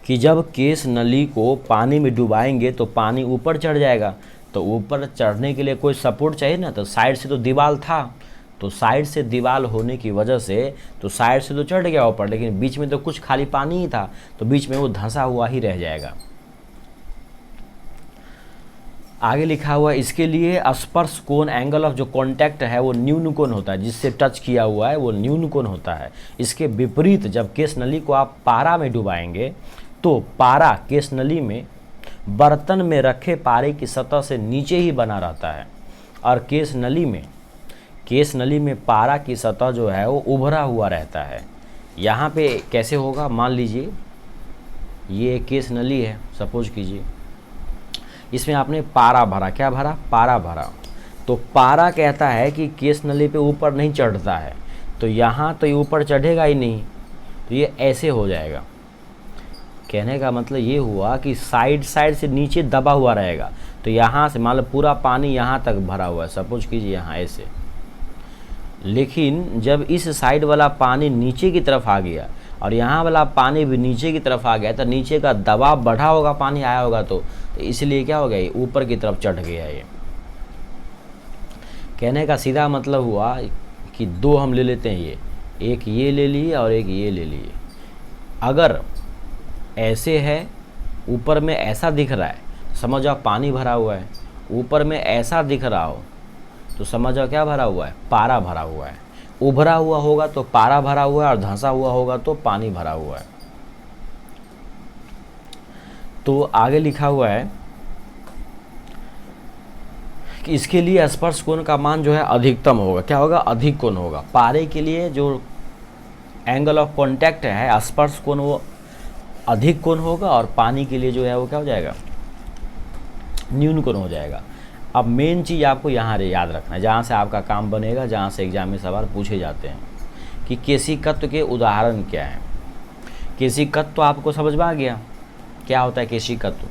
Speaker 1: कि जब केश नली को पानी में डुबाएंगे तो पानी ऊपर चढ़ जाएगा, तो ऊपर चढ़ने के लिए कोई सपोर्ट चाहिए ना, तो साइड से तो दीवार था, तो साइड से दीवार होने की वजह से तो साइड से तो चढ़ गया ऊपर, लेकिन बीच में तो कुछ खाली पानी ही था, तो बीच में वो धंसा हुआ ही रह जाएगा। आगे लिखा हुआ है, इसके लिए स्पर्श कोण, एंगल ऑफ जो कॉन्टैक्ट है वो न्यून कोण होता है, जिससे टच किया हुआ है वो न्यून कोण होता है। इसके विपरीत जब केश नली को आप पारा में डुबाएंगे तो पारा केश नली में बर्तन में रखे पारे की सतह से नीचे ही बना रहता है, और केश नली में पारा की सतह जो है वो उभरा हुआ रहता है। यहाँ पे कैसे होगा, मान लीजिए ये केश नली है, सपोज कीजिए, इसमें आपने पारा भरा, क्या भरा, पारा भरा, तो पारा कहता है कि केश नली पे ऊपर नहीं चढ़ता है, तो यहाँ तो ये ऊपर चढ़ेगा ही नहीं, तो ये ऐसे हो जाएगा। कहने का मतलब ये हुआ कि साइड से नीचे दबा हुआ रहेगा, तो यहाँ से मान लो पूरा पानी यहाँ तक भरा हुआ है, सपोज कीजिए यहाँ ऐसे, लेकिन जब इस साइड वाला पानी नीचे की तरफ आ गया और यहाँ वाला पानी भी नीचे की तरफ आ गया, तो नीचे का दबाव बढ़ा होगा, पानी आया होगा, तो इसलिए क्या हो गया, ये ऊपर की तरफ चढ़ गया। ये कहने का सीधा मतलब हुआ कि दो हम ले लेते हैं, एक ये ले लिए और एक ये ले लिए। अगर ऐसे है, ऊपर में ऐसा दिख रहा है, समझ जाओ पानी भरा हुआ है, ऊपर में ऐसा दिख रहा हो तो समझ जाओ क्या भरा हुआ है, पारा भरा हुआ है। उभरा हुआ होगा तो पारा भरा हुआ है, और धंसा हुआ होगा तो पानी भरा हुआ है। तो आगे लिखा हुआ है कि इसके लिए स्पर्श कोण का मान जो है अधिकतम होगा, क्या होगा, अधिक कोण होगा। पारे के लिए जो एंगल ऑफ कॉन्टैक्ट है, स्पर्श कोण, वो अधिक कोण होगा, और पानी के लिए जो है वो क्या हो जाएगा, न्यून कोण हो जाएगा। अब मेन चीज़ आपको यहाँ याद रखना है, जहाँ से आपका काम बनेगा, जहाँ से एग्जाम में सवाल पूछे जाते हैं कि केशिकत्व के उदाहरण क्या हैं। केशिकत्व आपको समझ में आ गया, क्या होता है केशिकत्व,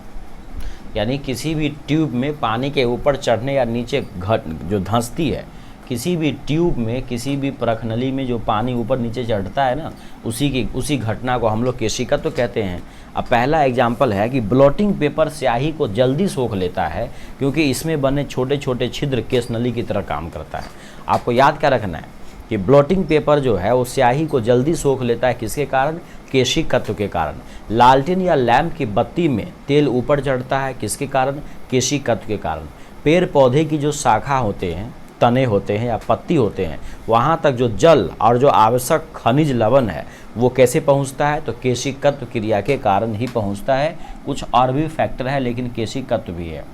Speaker 1: यानी किसी भी ट्यूब में पानी के ऊपर चढ़ने या नीचे जो धंसती है, किसी भी ट्यूब में, किसी भी परखनली में जो पानी ऊपर नीचे चढ़ता है ना, उसी घटना को हम लोग केशिकत्व कहते हैं। अब पहला एग्जाम्पल है कि ब्लॉटिंग पेपर स्याही को जल्दी सोख लेता है, क्योंकि इसमें बने छोटे छोटे छिद्र केश नली की तरह काम करता है। आपको याद क्या रखना है कि ब्लॉटिंग पेपर जो है वो स्याही को जल्दी सोख लेता है, किसके कारण? केशिकत्व के कारण। लालटेन या लैंप की बत्ती में तेल ऊपर चढ़ता है, किसके कारण? केशिकत्व के कारण। पेड़ पौधे की जो शाखा होते हैं, तने होते हैं या पत्ती होते हैं, वहाँ तक जो जल और जो आवश्यक खनिज लवण है वो कैसे पहुँचता है? तो केशिकत्व क्रिया के कारण ही पहुँचता है। कुछ और भी फैक्टर है लेकिन केशिकत्व भी है।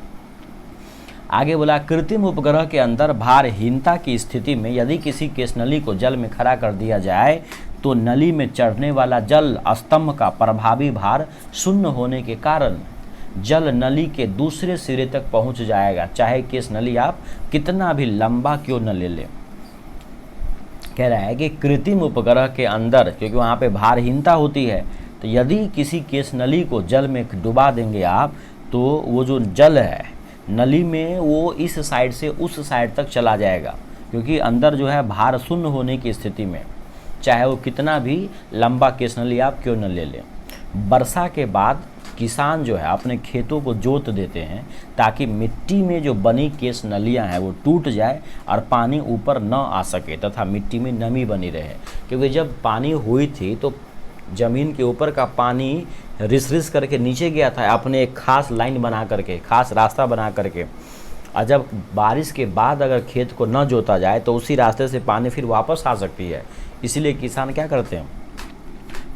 Speaker 1: आगे बोला, कृत्रिम उपग्रह के अंदर भारहीनता की स्थिति में यदि किसी केशनली को जल में खड़ा कर दिया जाए तो नली में चढ़ने वाला जल स्तंभ का प्रभावी भार शून्य होने के कारण जल नली के दूसरे सिरे तक पहुंच जाएगा, चाहे केशनली आप कितना भी लंबा क्यों न ले लें। कह रहा है कि कृत्रिम उपग्रह के अंदर, क्योंकि वहाँ पे भारहीनता होती है, तो यदि किसी केशनली को जल में डुबा देंगे आप, तो वो जो जल है नली में वो इस साइड से उस साइड तक चला जाएगा, क्योंकि अंदर जो है भार शून्य होने की स्थिति में, चाहे वो कितना भी लंबा केशनली आप क्यों न ले लें। वर्षा के बाद किसान जो है अपने खेतों को जोत देते हैं ताकि मिट्टी में जो बनी केश नलियाँ हैं वो टूट जाए और पानी ऊपर न आ सके तथा मिट्टी में नमी बनी रहे। क्योंकि जब पानी हुई थी तो ज़मीन के ऊपर का पानी रिस रिस करके नीचे गया था अपने एक खास लाइन बना करके, खास रास्ता बना करके, और जब बारिश के बाद अगर खेत को न जोता जाए तो उसी रास्ते से पानी फिर वापस आ सकती है। इसीलिए किसान क्या करते हैं,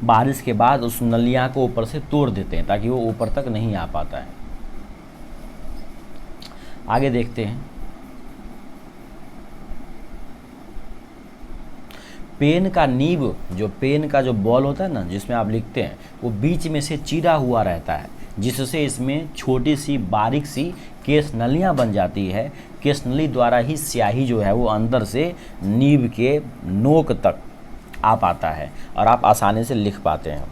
Speaker 1: बारिश के बाद उस नलियाँ को ऊपर से तोड़ देते हैं ताकि वो ऊपर तक नहीं आ पाता है। आगे देखते हैं, पेन का नीब, जो पेन का जो बॉल होता है ना जिसमें आप लिखते हैं, वो बीच में से चिरा हुआ रहता है, जिससे इसमें छोटी सी बारीक सी केश नलियाँ बन जाती है। केश नली द्वारा ही स्याही जो है वो अंदर से नीब के नोक तक आ पाता है और आप आसानी से लिख पाते हैं।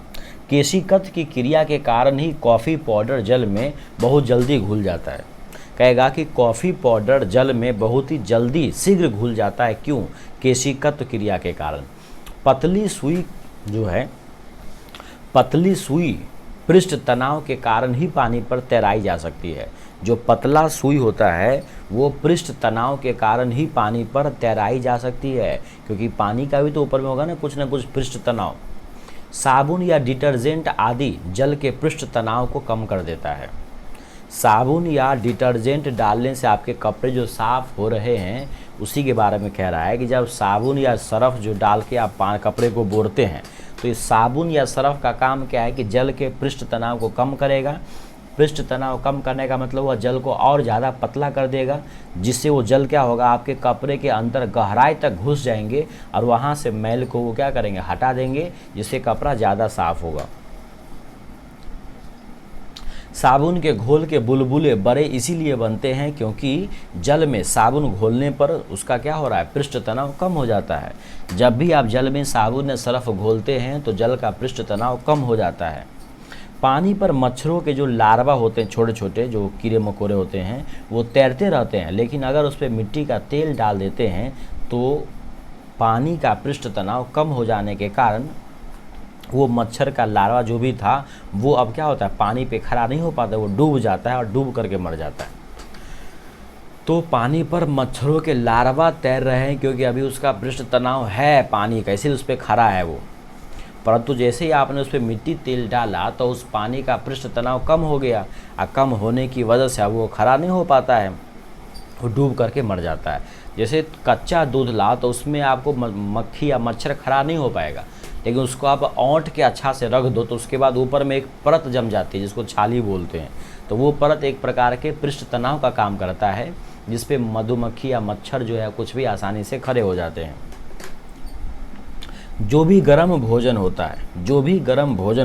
Speaker 1: केशिकत्व की क्रिया के कारण ही कॉफ़ी पाउडर जल में बहुत जल्दी घुल जाता है। कहेगा कि कॉफ़ी पाउडर जल में बहुत ही जल्दी शीघ्र घुल जाता है, क्यों? केशिकत्व क्रिया के कारण। पतली सुई जो है, पतली सुई पृष्ठ तनाव के कारण ही पानी पर तैराई जा सकती है। जो पतला सुई होता है वो पृष्ठ तनाव के कारण ही पानी पर तैराई जा सकती है, क्योंकि पानी का भी तो ऊपर में होगा ना कुछ पृष्ठ तनाव। साबुन या डिटर्जेंट आदि जल के पृष्ठ तनाव को कम कर देता है। साबुन या डिटर्जेंट डालने से आपके कपड़े जो साफ़ हो रहे हैं उसी के बारे में कह रहा है कि जब साबुन या सरफ जो डाल के आप कपड़े को बोरते हैं तो इस साबुन या सरफ का काम क्या है कि जल के पृष्ठ तनाव को कम करेगा। पृष्ठ तनाव कम करने का मतलब वह जल को और ज़्यादा पतला कर देगा, जिससे वो जल क्या होगा, आपके कपड़े के अंदर गहराई तक घुस जाएंगे और वहाँ से मैल को वो क्या करेंगे, हटा देंगे, जिससे कपड़ा ज़्यादा साफ होगा। साबुन के घोल के बुलबुले बड़े इसीलिए बनते हैं क्योंकि जल में साबुन घोलने पर उसका क्या हो रहा है, पृष्ठ तनाव कम हो जाता है। जब भी आप जल में साबुन या सरफ घोलते हैं तो जल का पृष्ठ तनाव कम हो जाता है। पानी पर मच्छरों के जो लार्वा होते हैं, छोटे छोटे जो कीड़े मकोड़े होते हैं, वो तैरते रहते हैं, लेकिन अगर उस पर मिट्टी का तेल डाल देते हैं तो पानी का पृष्ठ तनाव कम हो जाने के कारण वो मच्छर का लार्वा जो भी था वो अब क्या होता है, पानी पे खड़ा नहीं हो पाता, वो डूब जाता है और डूब करके मर जाता है। तो पानी पर मच्छरों के लार्वा तैर रहे हैं क्योंकि अभी उसका पृष्ठ तनाव है पानी का, इसीलिए उस पर खड़ा है वो। परंतु जैसे ही आपने उस पर मिट्टी तेल डाला तो उस पानी का पृष्ठ तनाव कम हो गया, और कम होने की वजह से अब वो खड़ा नहीं हो पाता है, वो डूब करके मर जाता है। जैसे कच्चा दूध ला तो उसमें आपको मक्खी या मच्छर खड़ा नहीं हो पाएगा, लेकिन उसको आप औंठ के अच्छा से रख दो तो उसके बाद ऊपर में एक परत जम जाती है जिसको छाली बोलते हैं। तो वो परत एक प्रकार के पृष्ठ तनाव का काम करता है, जिस पे मधुमक्खी या मच्छर जो है कुछ भी आसानी से खड़े हो जाते हैं। जो भी गर्म भोजन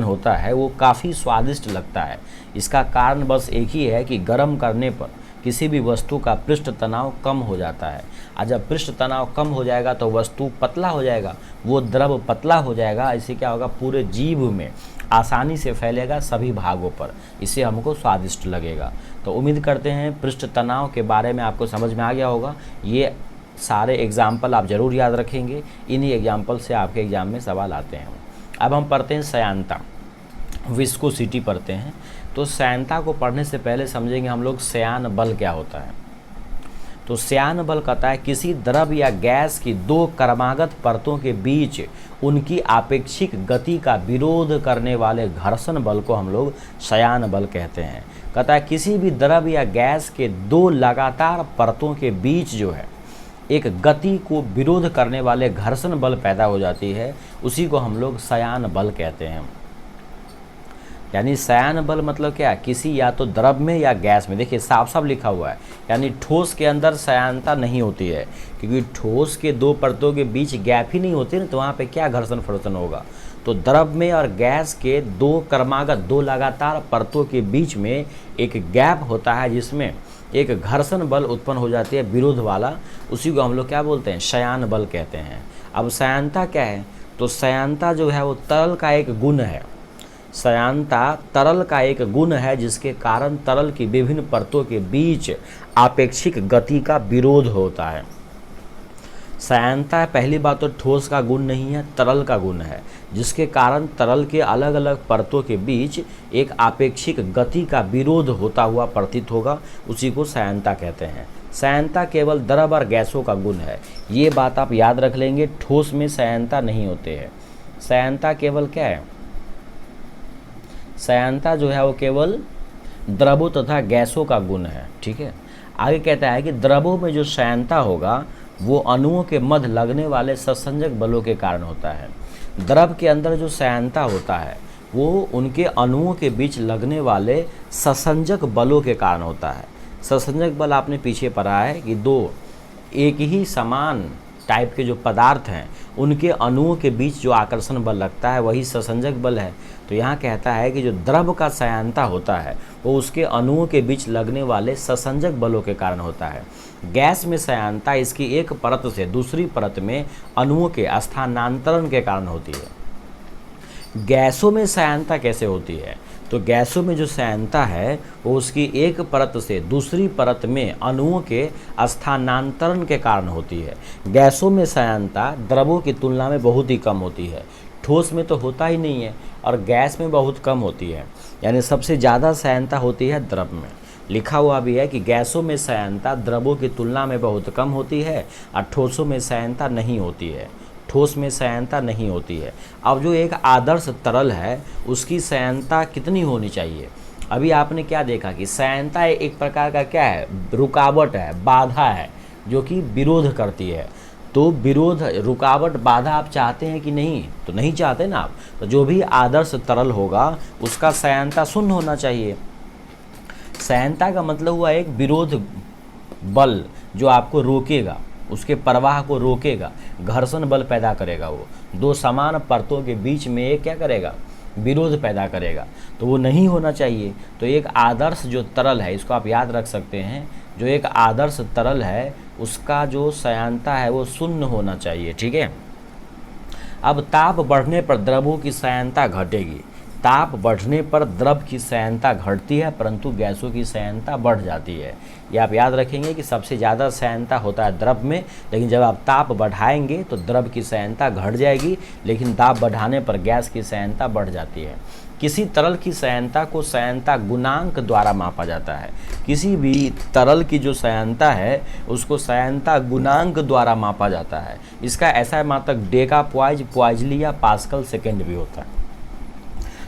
Speaker 1: होता है वो काफ़ी स्वादिष्ट लगता है। इसका कारण बस एक ही है कि गर्म करने पर किसी भी वस्तु का पृष्ठ तनाव कम हो जाता है, और जब पृष्ठ तनाव कम हो जाएगा तो वस्तु पतला हो जाएगा, वो द्रव पतला हो जाएगा। इससे क्या होगा, पूरे जीव में आसानी से फैलेगा सभी भागों पर, इससे हमको स्वादिष्ट लगेगा। तो उम्मीद करते हैं पृष्ठ तनाव के बारे में आपको समझ में आ गया होगा। ये सारे एग्जाम्पल आप ज़रूर याद रखेंगे, इन्हीं एग्जाम्पल से आपके एग्जाम में सवाल आते हैं। अब हम पढ़ते हैं श्यानता, विस्कोसिटी पढ़ते हैं। तो श्यानता को पढ़ने से पहले समझेंगे हम लोग श्यान बल क्या होता है। तो श्यान बल कहता है किसी द्रव या गैस की दो क्रमागत परतों के बीच उनकी आपेक्षिक गति का विरोध करने वाले घर्षण बल को हम लोग श्यान बल कहते हैं। कहता है किसी भी द्रव या गैस के दो लगातार परतों के बीच जो है एक गति को विरोध करने वाले घर्षण बल पैदा हो जाती है, उसी को हम लोग श्यान बल कहते हैं। यानी श्यान बल मतलब क्या, किसी या तो द्रव में या गैस में, देखिए साफ साफ लिखा हुआ है, यानी ठोस के अंदर श्यानता नहीं होती है, क्योंकि ठोस के दो परतों के बीच गैप ही नहीं होती ना, तो वहाँ पे क्या घर्षण फर्षण होगा। तो द्रव में और गैस के दो क्रमागत दो लगातार परतों के बीच में एक गैप होता है जिसमें एक घर्षण बल उत्पन्न हो जाती है विरोध वाला, उसी को हम लोग क्या बोलते हैं, श्यान बल कहते हैं। अब श्यानता क्या है, तो श्यानता जो है वो तरल का एक गुण है। श्यानता तरल का एक गुण है जिसके कारण तरल की विभिन्न परतों के बीच आपेक्षिक गति का विरोध होता है। श्यानता पहली बात तो ठोस का गुण नहीं है, तरल का गुण है, जिसके कारण तरल के अलग अलग परतों के बीच एक आपेक्षिक गति का विरोध होता हुआ प्रतीत होगा, उसी को श्यानता कहते हैं। श्यानता केवल द्रव और गैसों का गुण है, ये बात आप याद रख लेंगे। ठोस में श्यानता नहीं होते हैं। श्यानता केवल क्या है, श्यानता जो है वो केवल द्रवों तथा गैसों का गुण है, ठीक है। आगे कहता है कि द्रवों में जो श्यानता होगा वो अणुओं के मध्य लगने वाले ससंजक बलों के कारण होता है। द्रव के अंदर जो श्यानता होता है वो उनके अणुओं के बीच लगने वाले ससंजक बलों के कारण होता है। ससंजक बल आपने पीछे पढ़ा है कि दो एक ही समान टाइप के जो पदार्थ हैं उनके अणुओं के बीच जो आकर्षण बल लगता है वही ससंजक बल है। तो यहाँ कहता है कि जो द्रव का श्यानता होता है वो उसके अणुओं के बीच लगने वाले ससंजक बलों के कारण होता है। गैस में श्यानता इसकी एक परत से दूसरी परत में अणुओं के स्थानांतरण के कारण होती है। गैसों में श्यानता कैसे होती है, तो गैसों में जो श्यानता है वो उसकी एक परत से दूसरी परत में अणुओं के स्थानांतरण के कारण होती है। गैसों में श्यानता द्रवों की तुलना में बहुत ही कम होती है, ठोस में तो होता ही नहीं है और गैस में बहुत कम होती है। यानी सबसे ज़्यादा श्यानता होती है द्रव में। लिखा हुआ भी है कि गैसों में श्यानता द्रवों की तुलना में बहुत कम होती है और ठोसों में श्यानता नहीं होती है, ठोस में श्यानता नहीं होती है। अब जो एक आदर्श तरल है उसकी श्यानता कितनी होनी चाहिए, अभी आपने क्या देखा कि श्यानता एक प्रकार का क्या है, रुकावट है, बाधा है, जो कि विरोध करती है। तो विरोध रुकावट बाधा आप चाहते हैं कि नहीं, तो नहीं चाहते ना आप। तो जो भी आदर्श तरल होगा उसका श्यानता शून्य होना चाहिए। श्यानता का मतलब हुआ एक विरोध बल जो आपको रोकेगा, उसके प्रवाह को रोकेगा, घर्षण बल पैदा करेगा। वो दो समान परतों के बीच में एक क्या करेगा, विरोध पैदा करेगा, तो वो नहीं होना चाहिए। तो एक आदर्श जो तरल है, इसको आप याद रख सकते हैं, जो एक आदर्श तरल है उसका जो श्यानता है वो शून्य होना चाहिए, ठीक है। अब ताप बढ़ने पर द्रवों की श्यानता घटेगी। ताप बढ़ने पर द्रव की श्यानता घटती है परंतु गैसों की श्यानता बढ़ जाती है। ये आप याद रखेंगे कि सबसे ज़्यादा श्यानता होता है द्रव में, लेकिन जब आप ताप बढ़ाएंगे तो द्रव की श्यानता घट जाएगी, लेकिन ताप बढ़ाने पर गैस की श्यानता बढ़ जाती है। किसी तरल की श्यानता को श्यानता गुणांक द्वारा मापा जाता है। किसी भी तरल की जो श्यानता है उसको श्यानता गुणांक द्वारा मापा जाता है। इसका ऐसा मात्रक डेका पॉइज, पॉइजली या पास्कल सेकेंड भी होता है।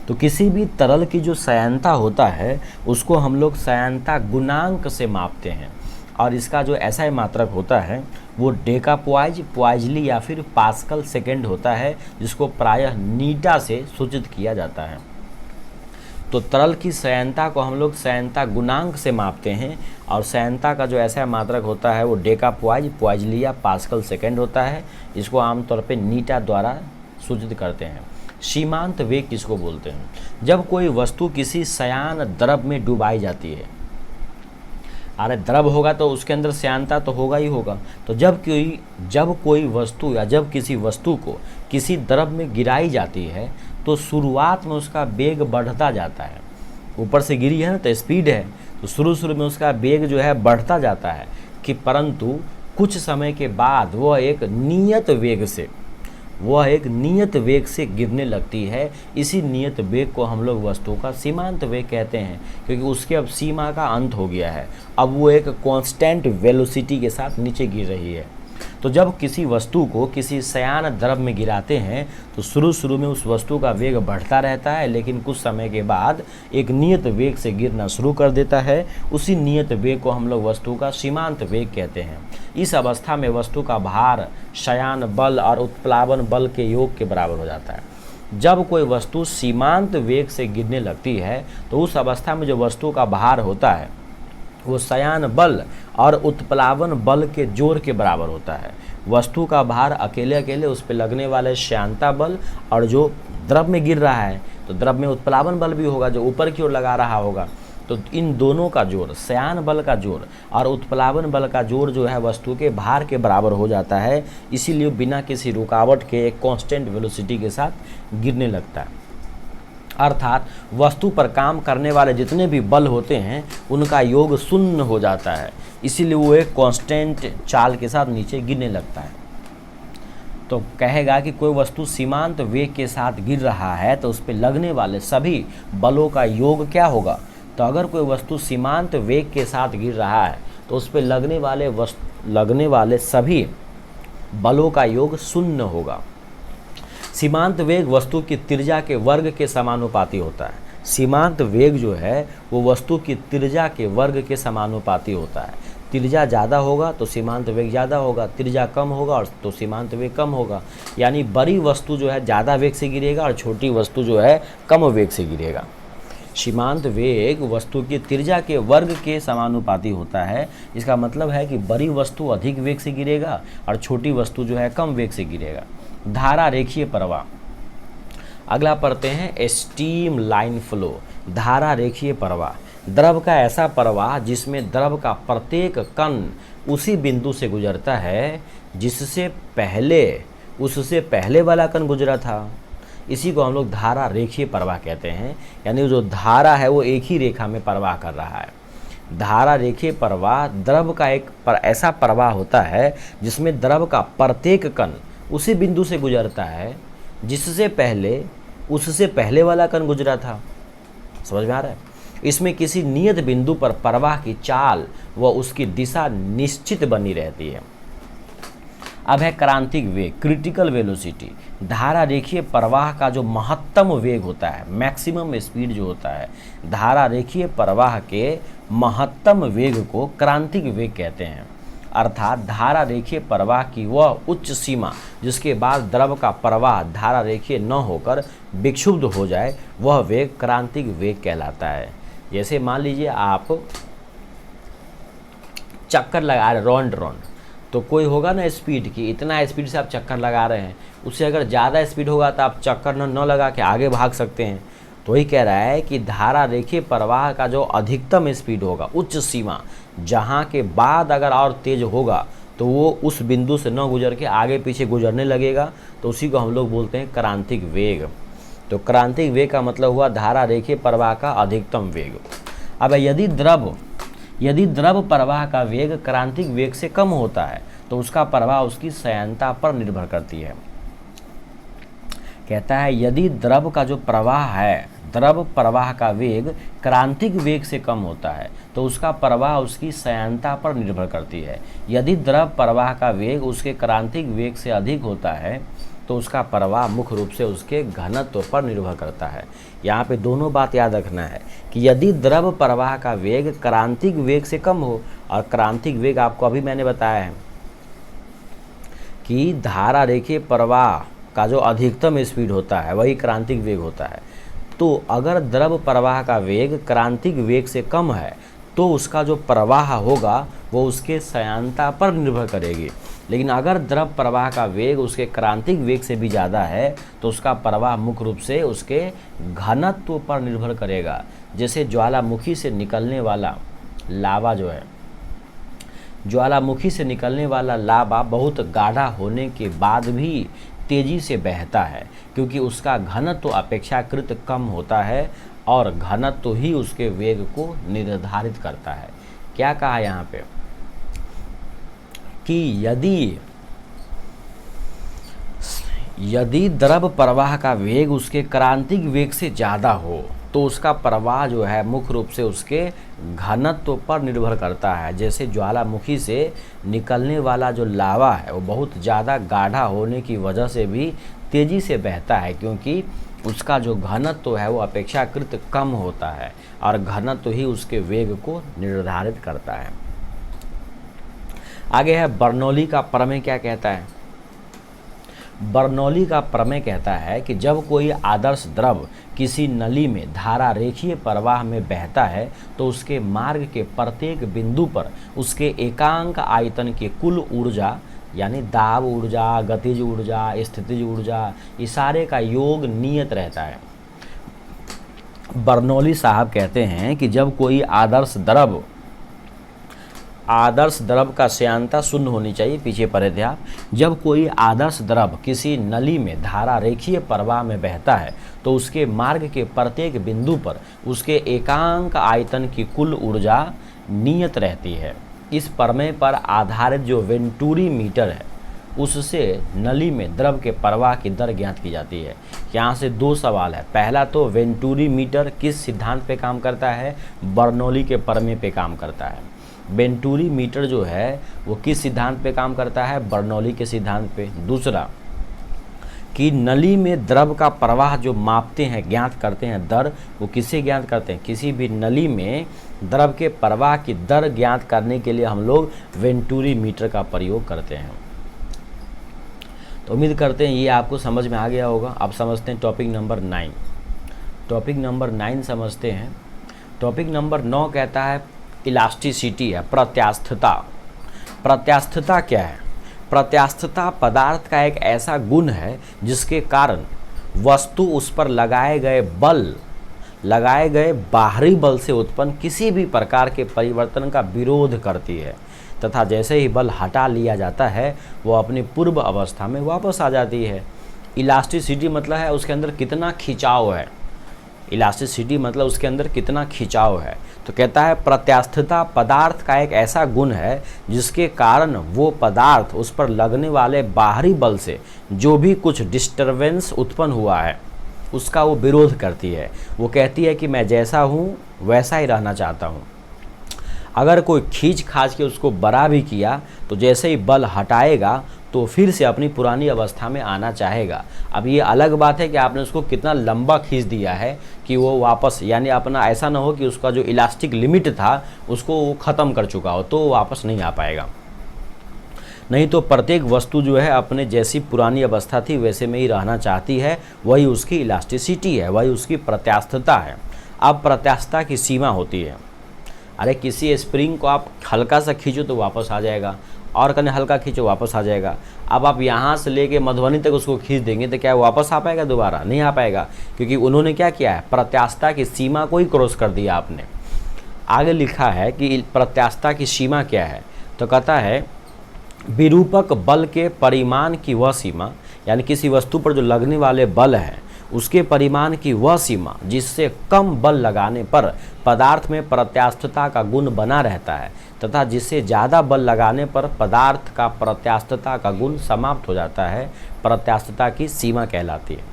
Speaker 1: तो किसी भी तरल की जो श्यानता होता है उसको हम लोग श्यानता गुणांक से मापते हैं, और इसका जो ऐसा मात्रक होता है वो डेका पॉइज, पॉइजली या फिर पास्कल सेकेंड होता है, जिसको प्रायः नीटा से सूचित किया जाता है। तो तरल की श्यानता को हम लोग श्यानता गुणांक से मापते हैं, और श्यानता का जो ऐसा मात्रक होता है वो डेका पॉइज, पॉइजली या पास्कल सेकेंड होता है, जिसको आमतौर पे नीटा द्वारा सूचित करते हैं। सीमांत वेग किसको बोलते हैं, जब कोई वस्तु किसी श्यान द्रव में डुबाई जाती है। अरे द्रव होगा तो उसके अंदर श्यानता तो होगा ही होगा। तो जब कोई वस्तु या जब किसी वस्तु को किसी द्रव में गिराई जाती है तो शुरुआत में उसका वेग बढ़ता जाता है। ऊपर से गिरी है ना तो स्पीड है, तो शुरू में उसका वेग जो है बढ़ता जाता है, कि परंतु कुछ समय के बाद वह एक नियत वेग से वह एक नियत वेग से गिरने लगती है। इसी नियत वेग को हम लोग वस्तु का सीमांत वेग कहते हैं, क्योंकि उसके अब सीमा का अंत हो गया है, अब वो एक कांस्टेंट वेलोसिटी के साथ नीचे गिर रही है। तो जब किसी वस्तु को किसी सयान द्रव में गिराते हैं तो शुरू में उस वस्तु का वेग बढ़ता रहता है, लेकिन कुछ समय के बाद एक नियत वेग से गिरना शुरू कर देता है। उसी नियत वेग को हम लोग वस्तु का सीमांत वेग कहते हैं। इस अवस्था में वस्तु का भार शयान बल और उत्प्लावन बल के योग के बराबर हो जाता है। जब कोई वस्तु सीमांत वेग से गिरने लगती है तो उस अवस्था में जो वस्तु का भार होता है वो शयान बल और उत्प्लावन बल के जोड़ के बराबर होता है। वस्तु का भार अकेले अकेले उस पर लगने वाले श्यानता बल और जो द्रव में गिर रहा है तो द्रव में उत्प्लावन बल भी होगा जो ऊपर की ओर लगा रहा होगा, तो इन दोनों का जोड़, शयान बल का जोड़ और उत्प्लावन बल का जोड़ जो है वस्तु के भार के बराबर हो जाता है। इसीलिए बिना किसी रुकावट के एक कांस्टेंट वेलोसिटी के साथ गिरने लगता है। अर्थात वस्तु पर काम करने वाले जितने भी बल होते हैं उनका योग शून्य हो जाता है, इसीलिए वो एक कांस्टेंट चाल के साथ नीचे गिरने लगता है। तो कहेगा कि कोई वस्तु सीमांत वेग के साथ गिर रहा है तो उस पर लगने वाले सभी बलों का योग क्या होगा। तो अगर कोई वस्तु सीमांत वेग के साथ गिर रहा है तो उस पर लगने वाले सभी बलों का योग शून्य होगा। सीमांत वेग वस्तु की त्रिज्या के वर्ग के समानुपाती होता है। सीमांत वेग जो है वो वस्तु की त्रिज्या के वर्ग के समानुपाती होता है। त्रिज्या ज़्यादा होगा तो सीमांत वेग ज़्यादा होगा, त्रिज्या कम होगा और तो सीमांत वेग कम होगा। यानी बड़ी वस्तु जो है ज़्यादा वेग से गिरेगा और छोटी वस्तु जो है कम वेग से गिरेगा। सीमांत वेग वस्तु की त्रिज्या के वर्ग के समानुपाती होता है। इसका मतलब है कि बड़ी वस्तु अधिक वेग से गिरेगा और छोटी वस्तु जो है कम वेग से गिरेगा। धारा रेखीय प्रवाह, अगला पढ़ते हैं स्ट्रीम लाइन फ्लो। धारा रेखीय प्रवाह द्रव का ऐसा प्रवाह जिसमें द्रव का प्रत्येक कण उसी बिंदु से गुजरता है जिससे उससे पहले वाला कण गुजरा था। इसी को हम लोग धारा रेखीय प्रवाह कहते हैं, यानी जो धारा है वो एक ही रेखा में प्रवाह कर रहा है। धारा रेखीय प्रवाह द्रव का ऐसा प्रवाह होता है जिसमें द्रव का प्रत्येक कण उसी बिंदु से गुजरता है जिससे उससे पहले वाला कण गुजरा था। समझ में आ रहा है? इसमें किसी नियत बिंदु पर प्रवाह की चाल व उसकी दिशा निश्चित बनी रहती है। अब है क्रांतिक वेग, क्रिटिकल वेलोसिटी। धारा रेखीय प्रवाह का जो महत्तम वेग होता है, मैक्सिमम स्पीड जो होता है, धारा रेखीय प्रवाह के महत्तम वेग को क्रांतिक वेग कहते हैं। अर्थात धारा रेखीय प्रवाह की वह उच्च सीमा जिसके बाद द्रव का प्रवाह धारा रेखीय न होकर विक्षुब्ध हो जाए, वह वेग क्रांतिक वेग कहलाता है। जैसे मान लीजिए आप चक्कर लगा रहे राउंड, तो कोई होगा ना स्पीड की, इतना स्पीड से आप चक्कर लगा रहे हैं, उससे अगर ज़्यादा स्पीड होगा तो आप चक्कर न लगा के आगे भाग सकते हैं। तो वही कह रहा है कि धारा रेखीय प्रवाह का जो अधिकतम स्पीड होगा, उच्च सीमा, जहाँ के बाद अगर और तेज होगा तो वो उस बिंदु से न गुजर के आगे पीछे गुजरने लगेगा, तो उसी को हम लोग बोलते हैं क्रांतिक वेग। तो क्रांतिक वेग का मतलब हुआ धारा रेखीय प्रवाह का अधिकतम वेग। अब यदि द्रव प्रवाह का वेग क्रांतिक वेग से कम होता है तो उसका प्रवाह उसकी श्यानता पर निर्भर करती है। कहता है यदि द्रव का जो प्रवाह है, द्रव प्रवाह का वेग क्रांतिक वेग से कम होता है तो उसका प्रवाह उसकी श्यानता पर निर्भर करती है। यदि द्रव प्रवाह का वेग उसके क्रांतिक वेग से अधिक होता है तो उसका प्रवाह मुख्य रूप से उसके घनत्व पर निर्भर करता है। यहाँ पे दोनों बात याद रखना है कि यदि द्रव प्रवाह का वेग क्रांतिक वेग से कम हो, और क्रांतिक वेग आपको अभी मैंने बताया है कि धारा रेखीय प्रवाह का जो अधिकतम स्पीड होता है वही क्रांतिक वेग होता है। तो अगर द्रव प्रवाह का वेग क्रांतिक वेग से कम है तो उसका जो प्रवाह होगा वो उसके श्यानता पर निर्भर करेगी। लेकिन अगर द्रव प्रवाह का वेग उसके क्रांतिक वेग से भी ज़्यादा है तो उसका प्रवाह मुख्य रूप से उसके घनत्व पर निर्भर करेगा। जैसे ज्वालामुखी से निकलने वाला लावा जो है, ज्वालामुखी से निकलने वाला लावा बहुत गाढ़ा होने के बाद भी तेजी से बहता है क्योंकि उसका घनत्व अपेक्षाकृत कम होता है और घनत्व ही उसके वेग को निर्धारित करता है। क्या कहा यहाँ पे कि यदि द्रव प्रवाह का वेग उसके क्रांतिक वेग से ज़्यादा हो तो उसका प्रवाह जो है मुख्य रूप से उसके घनत्व पर निर्भर करता है। जैसे ज्वालामुखी से निकलने वाला जो लावा है वो बहुत ज़्यादा गाढ़ा होने की वजह से भी तेज़ी से बहता है, क्योंकि उसका जो घनत्व है वो अपेक्षाकृत कम होता है और घनत्व ही उसके वेग को निर्धारित करता है। आगे है बर्नौली का प्रमेय क्या कहता है। बर्नौली का प्रमेय कहता है कि जब कोई आदर्श द्रव किसी नली में धारा रेखीय प्रवाह में बहता है तो उसके मार्ग के प्रत्येक बिंदु पर उसके एकांक आयतन की कुल ऊर्जा, यानी दाब ऊर्जा, गतिज ऊर्जा, स्थितिज ऊर्जा, इशारे का योग नियत रहता है। बर्नौली साहब कहते हैं कि जब कोई आदर्श द्रव का श्यानता शून्य होनी चाहिए, पीछे पढ़े थे आप। जब कोई आदर्श द्रव किसी नली में धारा रेखीय प्रवाह में बहता है तो उसके मार्ग के प्रत्येक बिंदु पर उसके एकांक आयतन की कुल ऊर्जा नियत रहती है। इस प्रमेय पर आधारित जो वेंटूरी मीटर है उससे नली में द्रव के प्रवाह की दर ज्ञात की जाती है। यहाँ से दो सवाल है। पहला तो वेंटूरी मीटर किस सिद्धांत पे काम करता है? बर्नौली के प्रमेय पे काम करता है। वेंटूरी मीटर जो है वो किस सिद्धांत पे काम करता है? बर्नौली के सिद्धांत पे। दूसरा कि नली में द्रव का प्रवाह जो मापते हैं, ज्ञात करते हैं दर, वो किससे ज्ञात करते हैं? किसी भी नली में द्रव के प्रवाह की दर ज्ञात करने के लिए हम लोग वेंटूरी मीटर का प्रयोग करते हैं। तो उम्मीद करते हैं ये आपको समझ में आ गया होगा। अब समझते हैं टॉपिक नंबर 9। टॉपिक नंबर 9 समझते हैं। टॉपिक नंबर 9 कहता है इलास्टिसिटी है, प्रत्यास्थता। प्रत्यास्थता क्या है? प्रत्यास्थता पदार्थ का एक ऐसा गुण है जिसके कारण वस्तु उस पर लगाए गए बाहरी बल से उत्पन्न किसी भी प्रकार के परिवर्तन का विरोध करती है तथा जैसे ही बल हटा लिया जाता है वो अपनी पूर्व अवस्था में वापस आ जाती है। इलास्टिसिटी मतलब है उसके अंदर कितना खिंचाव है। इलास्टिसिटी मतलब उसके अंदर कितना खिंचाव है। तो कहता है प्रत्यास्थता पदार्थ का एक ऐसा गुण है जिसके कारण वो पदार्थ उस पर लगने वाले बाहरी बल से जो भी कुछ डिस्टरबेंस उत्पन्न हुआ है उसका वो विरोध करती है। वो कहती है कि मैं जैसा हूँ वैसा ही रहना चाहता हूँ। अगर कोई खींच खाच के उसको बड़ा भी किया तो जैसे ही बल हटाएगा तो फिर से अपनी पुरानी अवस्था में आना चाहेगा। अब ये अलग बात है कि आपने उसको कितना लंबा खींच दिया है कि वो वापस, यानी अपना ऐसा ना हो कि उसका जो इलास्टिक लिमिट था उसको वो ख़त्म कर चुका हो तो वो वापस नहीं आ पाएगा। नहीं तो प्रत्येक वस्तु जो है अपने जैसी पुरानी अवस्था थी वैसे में ही रहना चाहती है। वही उसकी इलास्टिसिटी है, वही उसकी प्रत्यास्थता है। अब प्रत्यास्थता की सीमा होती है। अरे किसी स्प्रिंग को आप हल्का सा खींचो तो वापस आ जाएगा, और कहीं हल्का खींचो वापस आ जाएगा। अब आप यहाँ से लेके मधुबनी तक उसको खींच देंगे तो क्या वापस आ पाएगा? दोबारा नहीं आ पाएगा, क्योंकि उन्होंने क्या किया है? प्रत्यास्थता की सीमा को ही क्रॉस कर दिया आपने। आगे लिखा है कि प्रत्यास्थता की सीमा क्या है, तो कहता है विरूपक बल के परिमाण की वह सीमा, यानी किसी वस्तु पर जो लगने वाले बल हैं उसके परिमाण की वह सीमा जिससे कम बल लगाने पर पदार्थ में प्रत्यास्थता का गुण बना रहता है तथा जिससे ज़्यादा बल लगाने पर पदार्थ का प्रत्यास्थता का गुण समाप्त हो जाता है, प्रत्यास्थता की सीमा कहलाती है।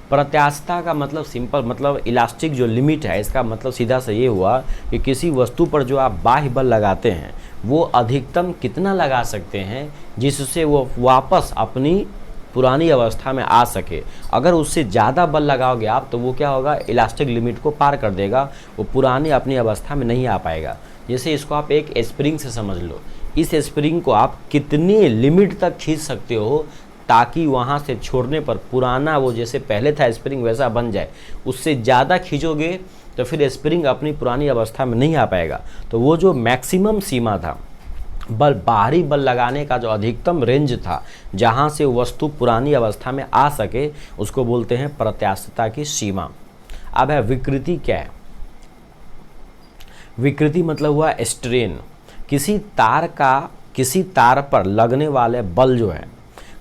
Speaker 1: प्रत्यास्थता का मतलब सिंपल मतलब इलास्टिक जो लिमिट है, इसका मतलब सीधा से ये हुआ कि किसी वस्तु पर जो आप बाह्य बल लगाते हैं वो अधिकतम कितना लगा सकते हैं जिससे वो वापस अपनी पुरानी अवस्था में आ सके। अगर उससे ज़्यादा बल लगाओगे आप तो वो क्या होगा? इलास्टिक लिमिट को पार कर देगा, वो पुरानी अपनी अवस्था में नहीं आ पाएगा। जैसे इसको आप एक स्प्रिंग से समझ लो। इस स्प्रिंग को आप कितनी लिमिट तक खींच सकते हो ताकि वहाँ से छोड़ने पर पुराना वो जैसे पहले था स्प्रिंग वैसा बन जाए। उससे ज़्यादा खींचोगे तो फिर स्प्रिंग अपनी पुरानी अवस्था में नहीं आ पाएगा। तो वो जो मैक्सिमम सीमा था बाहरी बल लगाने का, जो अधिकतम रेंज था जहाँ से वस्तु पुरानी अवस्था में आ सके, उसको बोलते हैं प्रत्यास्थता की सीमा। अब है विकृति क्या है? विकृति मतलब हुआ स्ट्रेन। किसी तार पर लगने वाले बल जो है,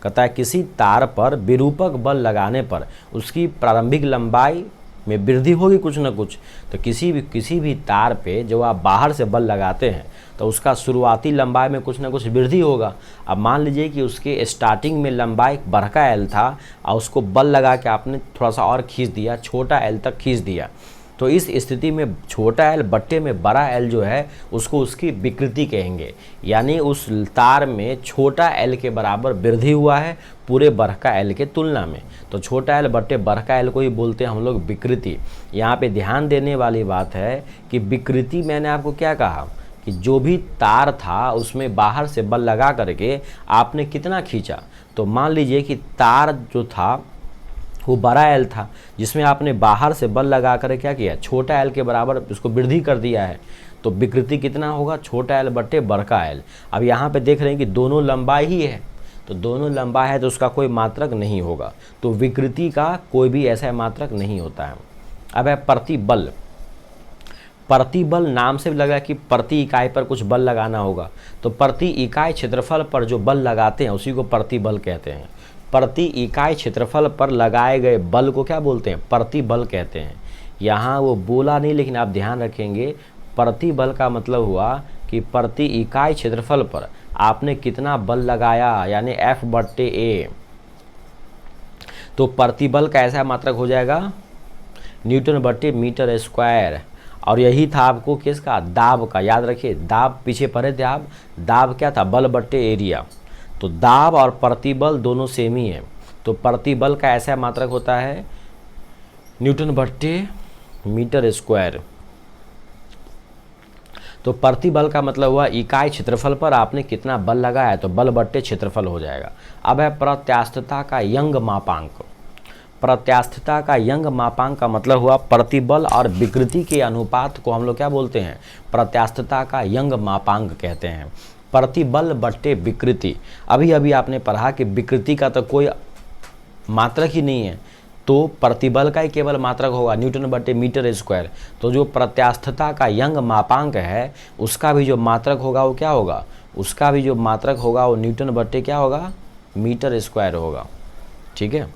Speaker 1: कहता है किसी तार पर विरूपक बल लगाने पर उसकी प्रारंभिक लंबाई में वृद्धि होगी कुछ ना कुछ। तो किसी भी तार पे जो आप बाहर से बल लगाते हैं तो उसका शुरुआती लंबाई में कुछ ना कुछ वृद्धि होगा। अब मान लीजिए कि उसके स्टार्टिंग में लंबाई बड़का एल था और उसको बल लगा के आपने थोड़ा सा और खींच दिया, छोटा एल तक खींच दिया, तो इस स्थिति में छोटा एल बट्टे में बड़ा एल जो है उसको उसकी विकृति कहेंगे। यानी उस तार में छोटा एल के बराबर वृद्धि हुआ है पूरे बड़का एल के तुलना में, तो छोटा एल बट्टे बड़का एल को ही बोलते हैं हम लोग विकृति। यहाँ पे ध्यान देने वाली बात है कि विकृति, मैंने आपको क्या कहा कि जो भी तार था उसमें बाहर से बल लगा करके आपने कितना खींचा। तो मान लीजिए कि तार जो था वो बड़ा एल था जिसमें आपने बाहर से बल लगा कर क्या किया, छोटा एल के बराबर उसको वृद्धि कर दिया है, तो विकृति कितना होगा, छोटा एल बट्टे बड़का एल। अब यहाँ पे देख रहे हैं कि दोनों लंबाई ही है, तो दोनों लंबाई है तो उसका कोई मात्रक नहीं होगा, तो विकृति का कोई भी ऐसा मात्रक नहीं होता है। अब है प्रतिबल। प्रतिबल नाम से लगा कि प्रति इकाई पर कुछ बल लगाना होगा, तो प्रति इकाई क्षेत्रफल पर जो बल लगाते हैं उसी को प्रतिबल कहते हैं। प्रति इकाई क्षेत्रफल पर लगाए गए बल को क्या बोलते हैं, प्रतिबल कहते हैं। यहाँ वो बोला नहीं लेकिन आप ध्यान रखेंगे, प्रतिबल का मतलब हुआ कि प्रति इकाई क्षेत्रफल पर आपने कितना बल लगाया, यानी F/A। तो प्रतिबल का ऐसा मात्रक हो जाएगा N/मीटर²। और यही था आपको किसका, दाब का। याद रखिए, दाब पीछे पढ़े थे आप, दाब क्या था, बल/एरिया। तो दाब और प्रतिबल दोनों सेम ही है। तो प्रतिबल का ऐसा मात्रक होता है N/मीटर²। तो प्रतिबल का मतलब हुआ इकाई क्षेत्रफल पर आपने कितना बल लगाया, तो बल/क्षेत्रफल हो जाएगा। अब है प्रत्यास्थता का यंग मापांक। प्रत्यास्थता का यंग मापांक का मतलब हुआ प्रतिबल और विकृति के अनुपात को हम लोग क्या बोलते हैं, प्रत्यास्थता का यंग मापांक कहते हैं। प्रतिबल/विकृति, अभी आपने पढ़ा कि विकृति का तो कोई मात्रक ही नहीं है, तो प्रतिबल का ही केवल मात्रक होगा N/मीटर²। तो जो प्रत्यास्थता का यंग मापांक है उसका भी जो मात्रक होगा वो क्या होगा, उसका भी जो मात्रक होगा वो N/, क्या होगा, मीटर² होगा। ठीक है,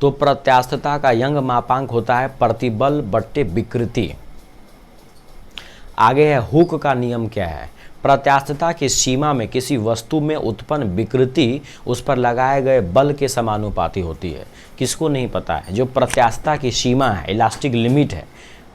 Speaker 1: तो प्रत्यास्थता का यंग मापांक होता है प्रतिबल/विकृति। आगे है हुक का नियम क्या है। प्रत्यास्थता की सीमा में किसी वस्तु में उत्पन्न विकृति उस पर लगाए गए बल के समानुपाती होती है। किसको नहीं पता है, जो प्रत्यास्थता की सीमा है, इलास्टिक लिमिट है,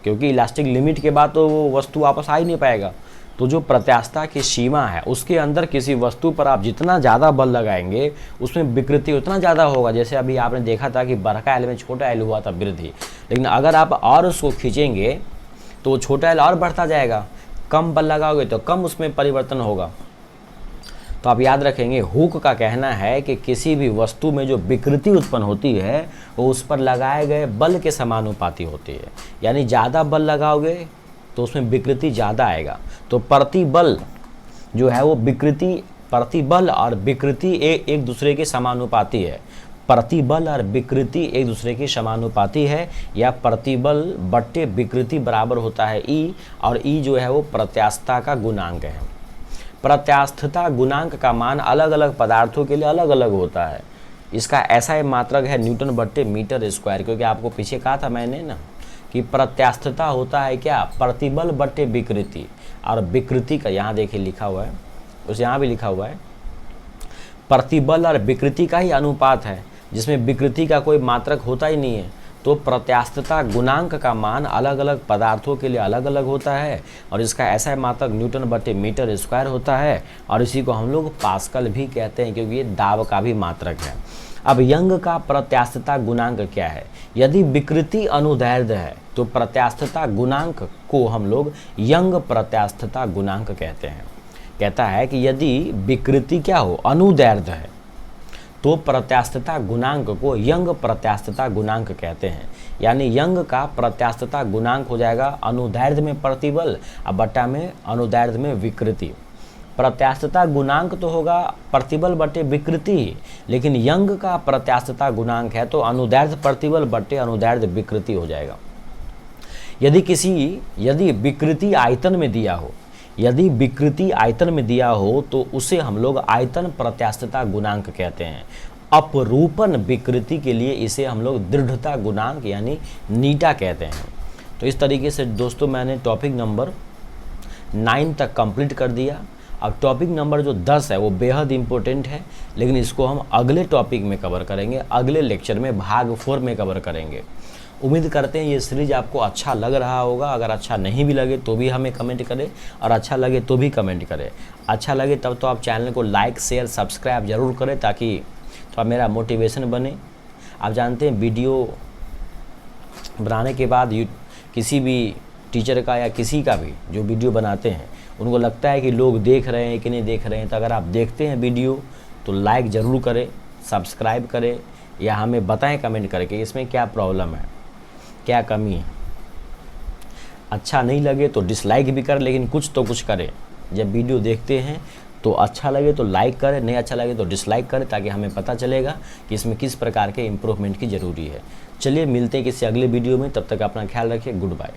Speaker 1: क्योंकि इलास्टिक लिमिट के बाद तो वो वस्तु वापस आ ही नहीं पाएगा। तो जो प्रत्यास्थता की सीमा है उसके अंदर किसी वस्तु पर आप जितना ज़्यादा बल लगाएंगे उसमें विकृति उतना ज़्यादा होगा। जैसे अभी आपने देखा था कि बड़का एल में छोटा एल हुआ था वृद्धि, लेकिन अगर आप और उसको खींचेंगे तो वो छोटा एल और बढ़ता जाएगा। कम बल लगाओगे तो कम उसमें परिवर्तन होगा। तो आप याद रखेंगे, हुक का कहना है कि किसी भी वस्तु में जो विकृति उत्पन्न होती है वो उस पर लगाए गए बल के समानुपाती होती है। यानी ज़्यादा बल लगाओगे तो उसमें विकृति ज़्यादा आएगा। तो प्रतिबल जो है वो विकृति, प्रतिबल और विकृति एक दूसरे के समानुपाती है। प्रतिबल और विकृति एक दूसरे की समानुपाती है, या प्रतिबल/विकृति बराबर होता है E, और E जो है वो प्रत्यास्थता का गुणांक है। प्रत्यास्थता गुणांक का मान अलग अलग पदार्थों के लिए अलग अलग होता है। इसका ऐसा ही मात्रक है N/मीटर², क्योंकि आपको पीछे कहा था मैंने ना कि प्रत्यास्थता होता है क्या, प्रतिबल/विकृति, और विकृति का यहाँ देखिए लिखा हुआ है, उस यहाँ भी लिखा हुआ है प्रतिबल और विकृति का ही अनुपात है, जिसमें विकृति का कोई मात्रक होता ही नहीं है। तो प्रत्यास्थता गुणांक का मान अलग अलग पदार्थों के लिए अलग अलग होता है, और इसका ऐसा मात्रक N/मीटर² होता है, और इसी को हम लोग पास्कल भी कहते हैं क्योंकि ये दाब का भी मात्रक है। अब यंग का प्रत्यास्थता गुणांक क्या है। यदि विकृति अनुदैर्ध्य है तो प्रत्यास्थता गुणांक को हम लोग यंग प्रत्यास्थता गुणांक कहते हैं। कहता है कि यदि विकृति क्या हो, अनुदैर्ध्य है, तो प्रत्यास्थता गुणांक को यंग प्रत्यास्थता गुणांक कहते हैं। यानी यंग का प्रत्यास्थता गुणांक हो जाएगा अनुदैर्ध्य में प्रतिबल और बट्टा में अनुदैर्ध्य में विकृति। प्रत्यास्थता गुणांक तो होगा प्रतिबल/विकृति, लेकिन यंग का प्रत्यास्थता गुणांक है तो अनुदैर्ध्य प्रतिबल/अनुदैर्ध्य विकृति हो जाएगा। यदि विकृति आयतन में दिया हो, यदि विकृति आयतन में दिया हो तो उसे हम लोग आयतन प्रत्यास्थता गुणांक कहते हैं। अपरूपण विकृति के लिए इसे हम लोग दृढ़ता गुणांक यानी नीटा कहते हैं। तो इस तरीके से दोस्तों मैंने टॉपिक नंबर 9 तक कंप्लीट कर दिया। अब टॉपिक नंबर जो 10 है वो बेहद इम्पोर्टेंट है, लेकिन इसको हम अगले टॉपिक में कवर करेंगे, अगले लेक्चर में भाग 4 में कवर करेंगे। उम्मीद करते हैं ये सीरीज आपको अच्छा लग रहा होगा। अगर अच्छा नहीं भी लगे तो भी हमें कमेंट करें, और अच्छा लगे तो भी कमेंट करें। अच्छा लगे तब तो आप चैनल को लाइक शेयर सब्सक्राइब ज़रूर करें, ताकि थोड़ा मेरा मोटिवेशन बने। आप जानते हैं वीडियो बनाने के बाद किसी भी टीचर का या किसी का भी जो वीडियो बनाते हैं उनको लगता है कि लोग देख रहे हैं कि नहीं देख रहे हैं। तो अगर आप देखते हैं वीडियो तो लाइक ज़रूर करें, सब्सक्राइब करें, या हमें बताएं कमेंट करके इसमें क्या प्रॉब्लम है, क्या कमी है। अच्छा नहीं लगे तो डिसलाइक भी करें, लेकिन कुछ तो कुछ करें। जब वीडियो देखते हैं तो अच्छा लगे तो लाइक करें, नहीं अच्छा लगे तो डिसलाइक करें, ताकि हमें पता चलेगा कि इसमें किस प्रकार के इम्प्रूवमेंट की ज़रूरी है। चलिए मिलते हैं किसी अगले वीडियो में, तब तक अपना ख्याल रखिए। Good bye.